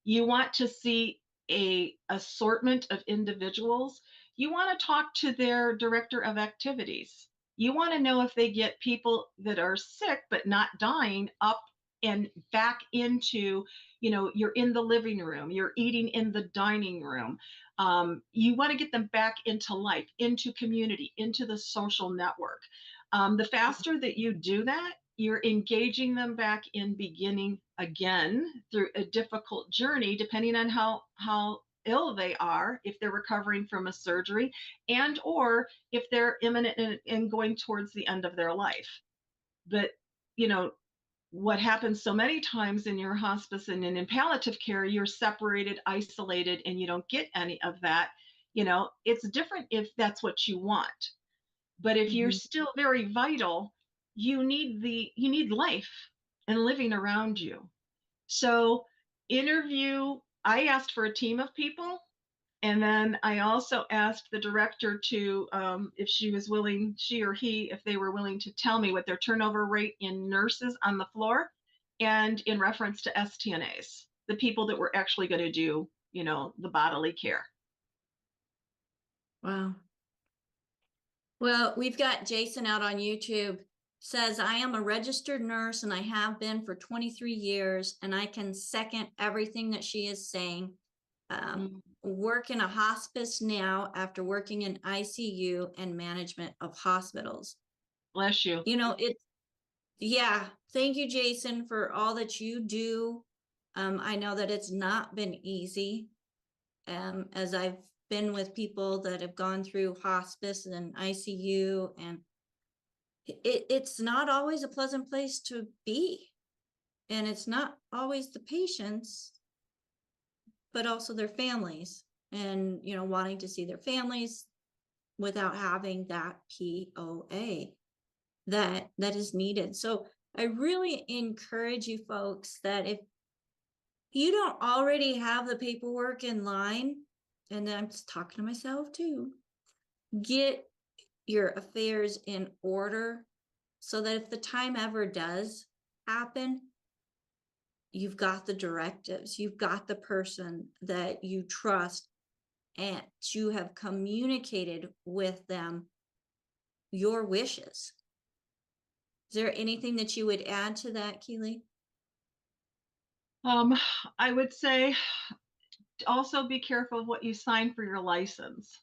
You want to see a assortment of individuals. You want to talk to their director of activities. You want to know if they get people that are sick but not dying up and back into, you're in the living room, you're eating in the dining room. You want to get them back into life, into community, into the social network. The faster that you do that, you're engaging them back in beginning again through a difficult journey, depending on how ill they are, if they're recovering from a surgery, and or if they're imminent and going towards the end of their life. But what happens so many times in your hospice and in palliative care, you're separated, isolated, and you don't get any of that. It's different if that's what you want. But if you're Mhm. still very vital, you need life and living around you. So I asked for a team of people. And then I also asked the director to, if she or he, if they were willing to tell me what their turnover rate in nurses on the floor and in reference to STNAs, the people that were actually going to do, the bodily care. Wow. Well, we've got Jason out on YouTube, says, I am a registered nurse and I have been for 23 years, and I can second everything that she is saying. Work in a hospice now after working in ICU and management of hospitals. Bless you. Yeah, thank you, Jason, for all that you do. I know that it's not been easy, as I've been with people that have gone through hospice and ICU, and it's not always a pleasant place to be. And it's not always the patients, but also their families, and, wanting to see their families without having that POA that is needed. So I really encourage you folks that if you don't already have the paperwork in line, and I'm just talking to myself too, get your affairs in order so that if the time ever does happen, you've got the directives, you've got the person that you trust, and you have communicated with them your wishes. Is there anything that you would add to that, Keeley? I would say also be careful of what you sign for your license.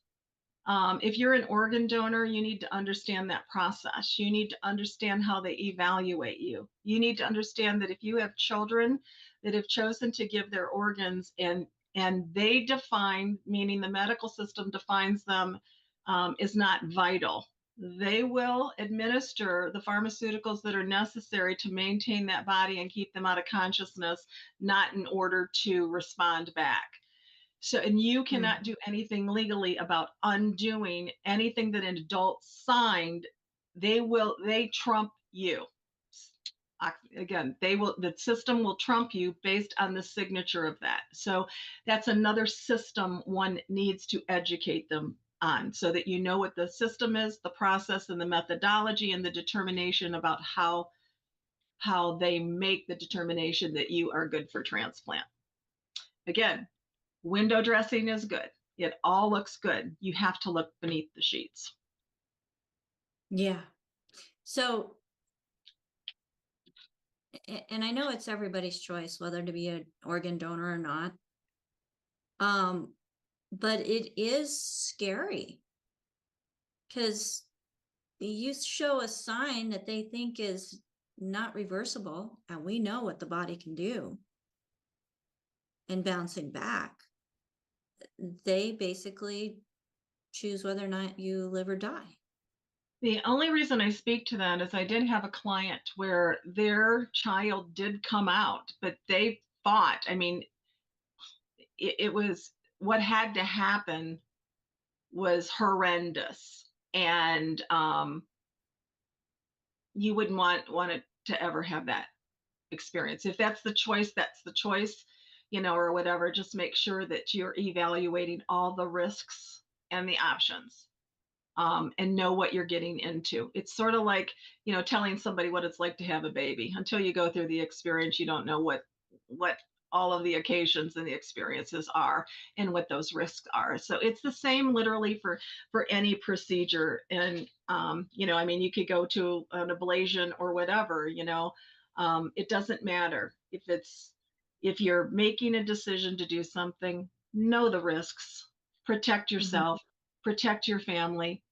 If you're an organ donor, you need to understand that process. You need to understand how they evaluate you. You need to understand that if you have children that have chosen to give their organs and they define, meaning the medical system defines them, is not vital, they will administer the pharmaceuticals that are necessary to maintain that body and keep them out of consciousness, not in order to respond back. So, and you cannot do anything legally about undoing anything that an adult signed. They trump you. Again, the system will trump you based on the signature of that. So that's another system one needs to educate them on, so that you know what the system is, the process and the methodology and the determination about how they make the determination that you are good for transplant. Again, window dressing is good. It all looks good. You have to look beneath the sheets. Yeah. So, and I know it's everybody's choice whether to be an organ donor or not. But it is scary because you show a sign that they think is not reversible, and we know what the body can do. And bouncing back, they basically choose whether or not you live or die. The only reason I speak to that is I did have a client where their child did come out, but they fought. I mean, it was, what had to happen was horrendous. And you wouldn't want it to ever have that experience. If that's the choice, that's the choice, or whatever. Just make sure that you're evaluating all the risks and the options, and know what you're getting into. It's sort of like, telling somebody what it's like to have a baby. Until you go through the experience, you don't know what all of the occasions and the experiences are and what those risks are. So it's the same literally for any procedure. And I mean, you could go to an ablation or whatever, it doesn't matter if you're making a decision to do something, know the risks, protect yourself, protect your family,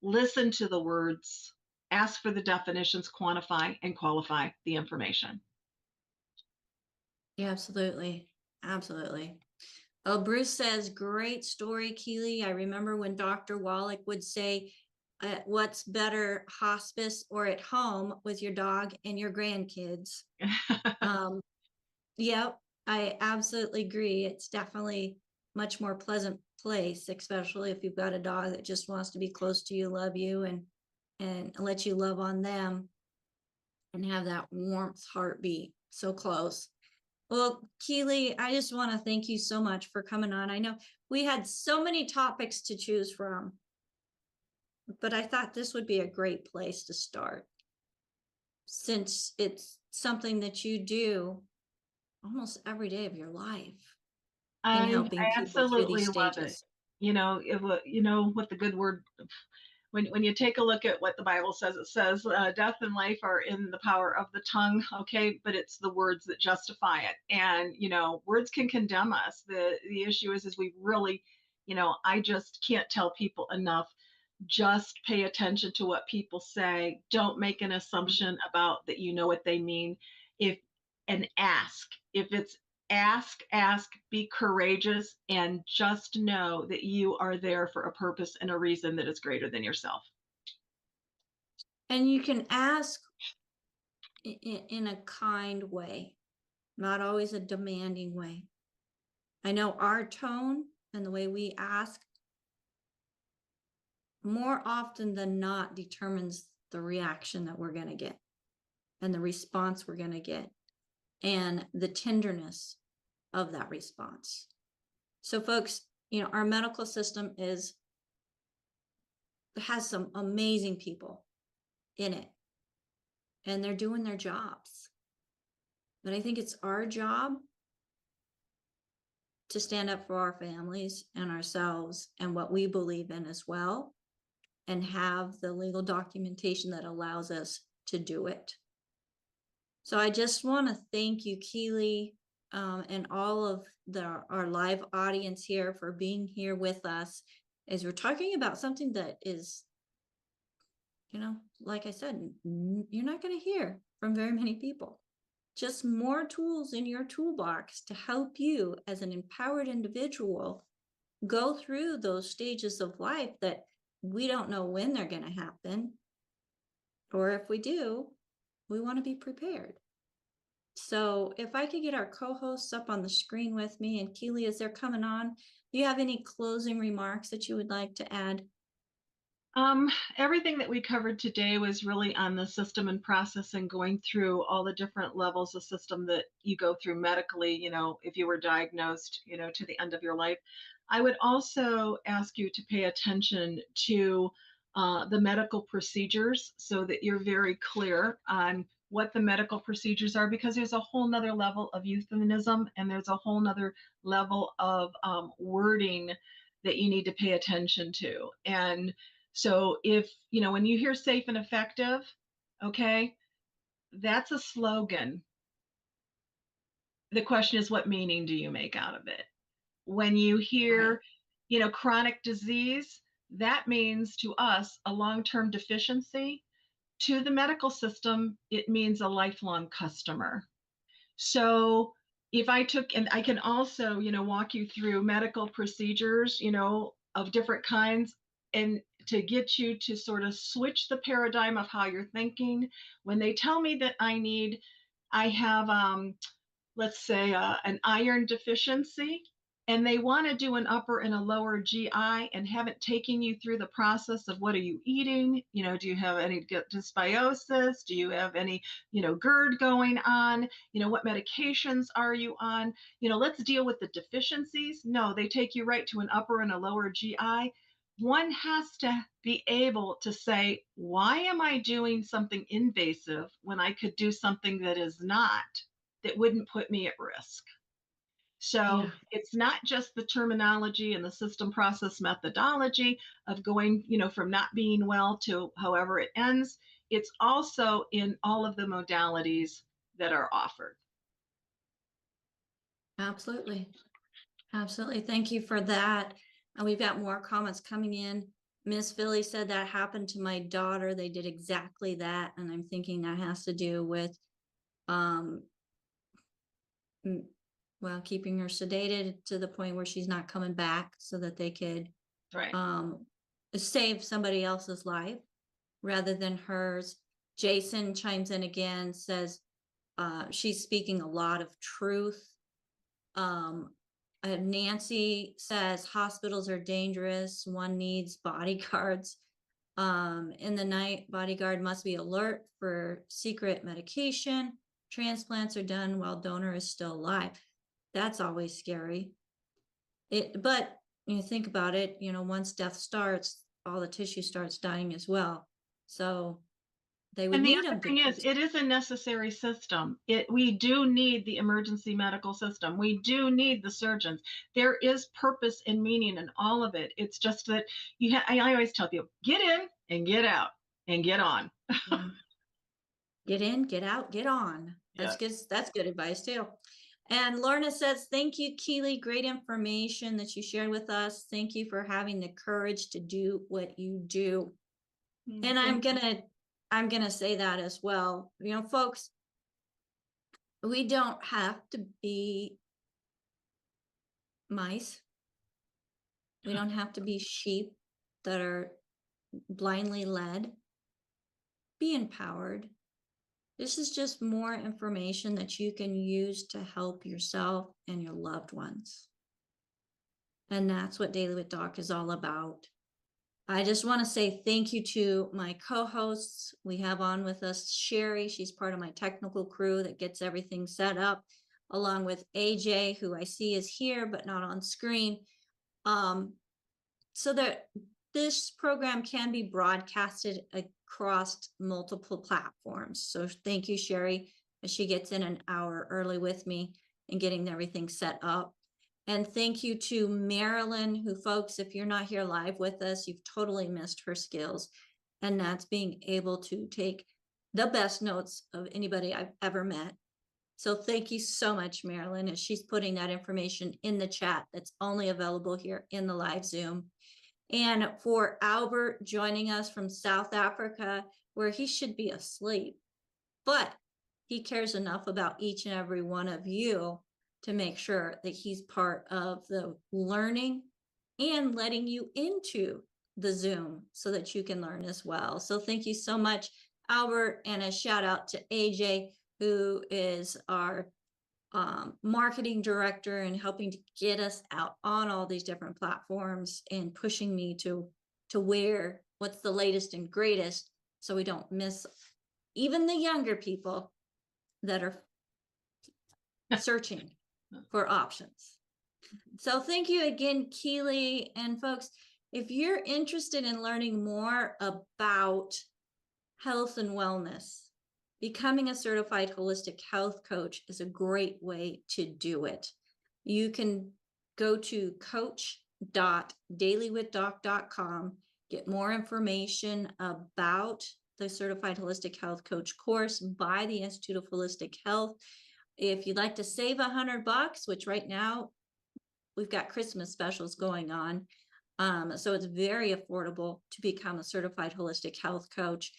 listen to the words, ask for the definitions, quantify and qualify the information. Yeah, absolutely. Absolutely. Oh, Bruce says, great story, Keeley. I remember when Dr. Wallach would say, what's better, hospice or at home with your dog and your grandkids. Yep, I absolutely agree. It's definitely much more pleasant place, especially if you've got a dog that just wants to be close to you, love you, and let you love on them and have that warmth heartbeat so close. Well, Keeley, I just want to thank you so much for coming on. I know we had so many topics to choose from, but I thought this would be a great place to start since it's something that you do almost every day of your life in helping I people through absolutely these love it. stages. You know what the good word, when you take a look at what the Bible says, it says death and life are in the power of the tongue. Okay, but it's the words that justify it. And words can condemn us. The issue is we really, I just can't tell people enough. Just pay attention to what people say. Don't make an assumption about that you know what they mean. If and ask. If it's ask, be courageous, and just know that you are there for a purpose and a reason that is greater than yourself. And you can ask in a kind way, not always a demanding way. I know our tone and the way we ask more often than not determines the reaction that we're going to get and the response we're going to get and the tenderness of that response. So folks, our medical system has some amazing people in it and they're doing their jobs. But I think it's our job to stand up for our families and ourselves and what we believe in as well, and have the legal documentation that allows us to do it. So I just want to thank you, Keeley, and all of our live audience here for being here with us as we're talking about something that is, like I said, you're not going to hear from very many people. Just more tools in your toolbox to help you as an empowered individual go through those stages of life that we don't know when they're going to happen. Or if we do, we want to be prepared. So if I could get our co-hosts up on the screen with me, and Keeley, as they're coming on, do you have any closing remarks that you would like to add? Everything that we covered today was really on the system and process and going through all the different levels of system that you go through medically, if you were diagnosed, to the end of your life. I would also ask you to pay attention to the medical procedures so that you're very clear on what the medical procedures are, because there's a whole nother level of euphemism and there's a whole nother level of wording that you need to pay attention to. And so if, when you hear safe and effective, okay, that's a slogan. The question is, what meaning do you make out of it? When you hear, chronic disease, that means to us a long-term deficiency. To the medical system, it means a lifelong customer. So if I took, and I can also, walk you through medical procedures, of different kinds, and to get you to sort of switch the paradigm of how you're thinking. When they tell me that I have, let's say, an iron deficiency, and they want to do an upper and a lower GI and haven't taken you through the process of what are you eating? Do you have any dysbiosis? Do you have any, GERD going on? What medications are you on? Let's deal with the deficiencies. No, they take you right to an upper and a lower GI. One has to be able to say, why am I doing something invasive when I could do something that is not, that wouldn't put me at risk? So it's not just the terminology and the system process methodology of going, from not being well to however it ends. It's also in all of the modalities that are offered. Absolutely. Absolutely. Thank you for that. And we've got more comments coming in. Miss Philly said that happened to my daughter. They did exactly that. And I'm thinking that has to do with, keeping her sedated to the point where she's not coming back so that they could, right. save somebody else's life rather than hers. Jason chimes in again, says she's speaking a lot of truth. Nancy says hospitals are dangerous. One needs bodyguards. In the night, bodyguard must be alert for secret medication. Transplants are done while donor is still alive. That's always scary. But you think about it, once death starts, all the tissue starts dying as well. So they would And the need other them thing is, it is a necessary system. We do need the emergency medical system. We do need the surgeons. There is purpose and meaning in all of it. It's just that I always tell people, get in and get out and get on. Get in, get out, get on. That's good. That's good advice too. And Lorna says, thank you, Keeley. Great information that you shared with us. Thank you for having the courage to do what you do. And I'm gonna say that as well. Folks, we don't have to be mice. We don't have to be sheep that are blindly led. Be empowered. This is just more information that you can use to help yourself and your loved ones. And that's what Daily with Doc is all about. I just want to say thank you to my co-hosts. We have on with us Sherry. She's part of my technical crew that gets everything set up, along with AJ, who I see is here but not on screen. So that this program can be broadcasted across multiple platforms. So thank you, Sherry, as she gets in an hour early with me and getting everything set up. And thank you to Marilyn, who, folks, if you're not here live with us, you've totally missed her skills. And that's being able to take the best notes of anybody I've ever met. So thank you so much, Marilyn, as she's putting that information in the chat that's only available here in the live Zoom. And for Albert joining us from South Africa, where he should be asleep, but he cares enough about each and every one of you to make sure that he's part of the learning and letting you into the Zoom so that you can learn as well. So thank you so much, Albert, and a shout out to AJ, who is our marketing director and helping to get us out on all these different platforms and pushing me to where what's the latest and greatest, so we don't miss even the younger people that are searching for options. So thank you again, Keeley. And folks, if you're interested in learning more about health and wellness, becoming a certified holistic health coach is a great way to do it. You can go to coach.dailywithdoc.com, get more information about the Certified Holistic Health Coach course by the Institute of Holistic Health. If you'd like to save $100, which right now we've got Christmas specials going on, so it's very affordable to become a certified holistic health coach.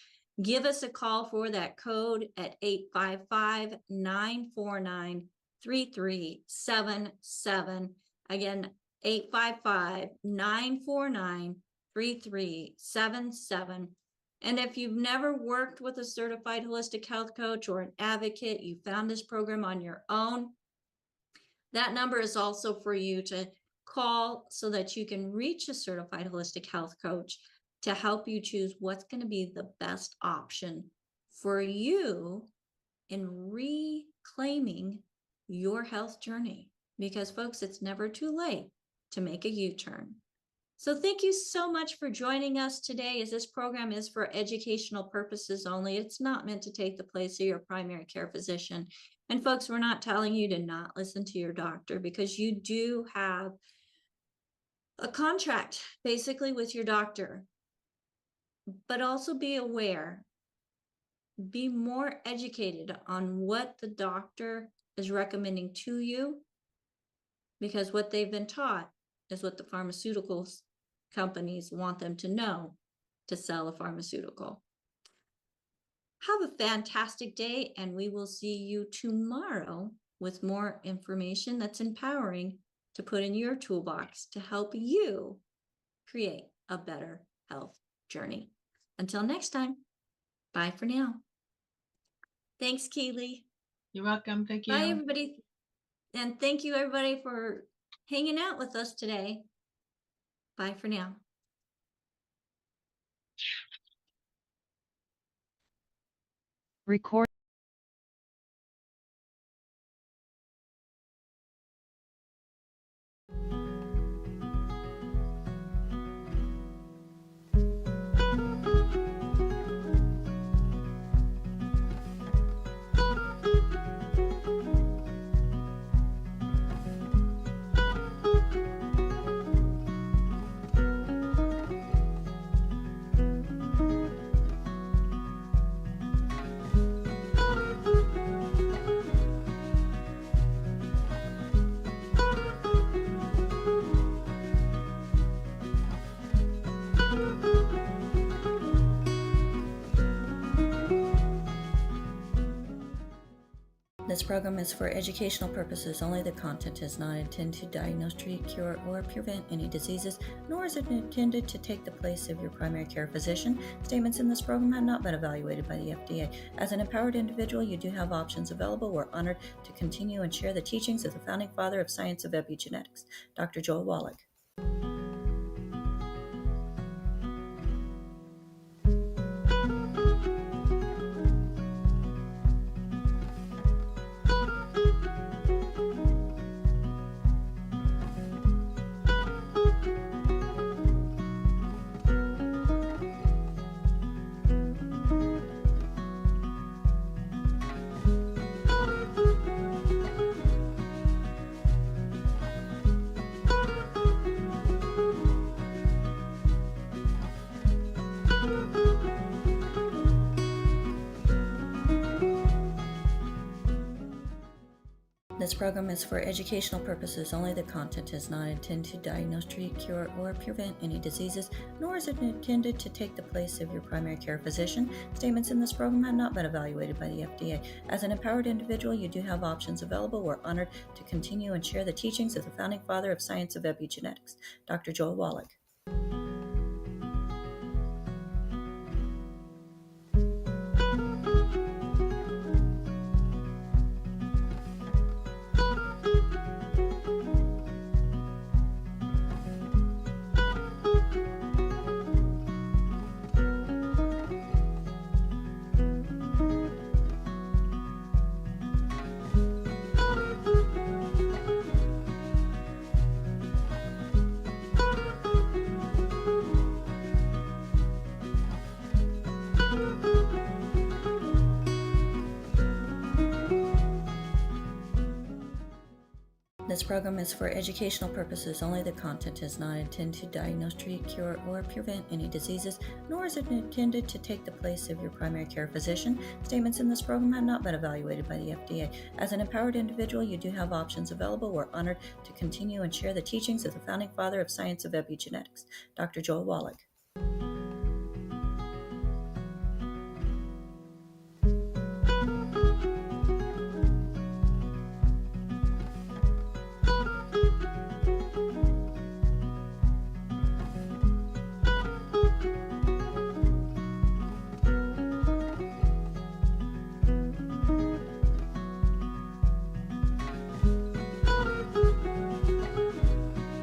Give us a call for that code at 855-949-3377. Again, 855-949-3377. And if you've never worked with a certified holistic health coach or an advocate, you found this program on your own, that number is also for you to call so that you can reach a certified holistic health coach to help you choose what's going to be the best option for you in reclaiming your health journey. Because, folks, it's never too late to make a U-turn. So thank you so much for joining us today, as this program is for educational purposes only. It's not meant to take the place of your primary care physician. And folks, we're not telling you to not listen to your doctor, because you do have a contract basically with your doctor. But also be aware, be more educated on what the doctor is recommending to you, because what they've been taught is what the pharmaceuticals companies want them to know to sell a pharmaceutical. Have a fantastic day, and we will see you tomorrow with more information that's empowering to put in your toolbox to help you create a better health journey. Until next time, bye for now. Thanks, Keeley. You're welcome. Thank you. Bye, everybody. And thank you, everybody, for hanging out with us today. Bye for now. Record. This program is for educational purposes only. The content is not intended to diagnose, treat, cure, or prevent any diseases, nor is it intended to take the place of your primary care physician. Statements in this program have not been evaluated by the FDA. As an empowered individual, you do have options available. We're honored to continue and share the teachings of the founding father of science of epigenetics, Dr. Joel Wallach. This program is for educational purposes only. The content is not intended to diagnose, treat, cure, or prevent any diseases, nor is it intended to take the place of your primary care physician. Statements in this program have not been evaluated by the FDA. As an empowered individual, you do have options available. We're honored to continue and share the teachings of the founding father of science of epigenetics, Dr. Joel Wallach. This program is for educational purposes only. The content is not intended to diagnose, treat, cure, or prevent any diseases, nor is it intended to take the place of your primary care physician. Statements in this program have not been evaluated by the FDA. As an empowered individual, you do have options available. We're honored to continue and share the teachings of the founding father of science of epigenetics, Dr. Joel Wallach.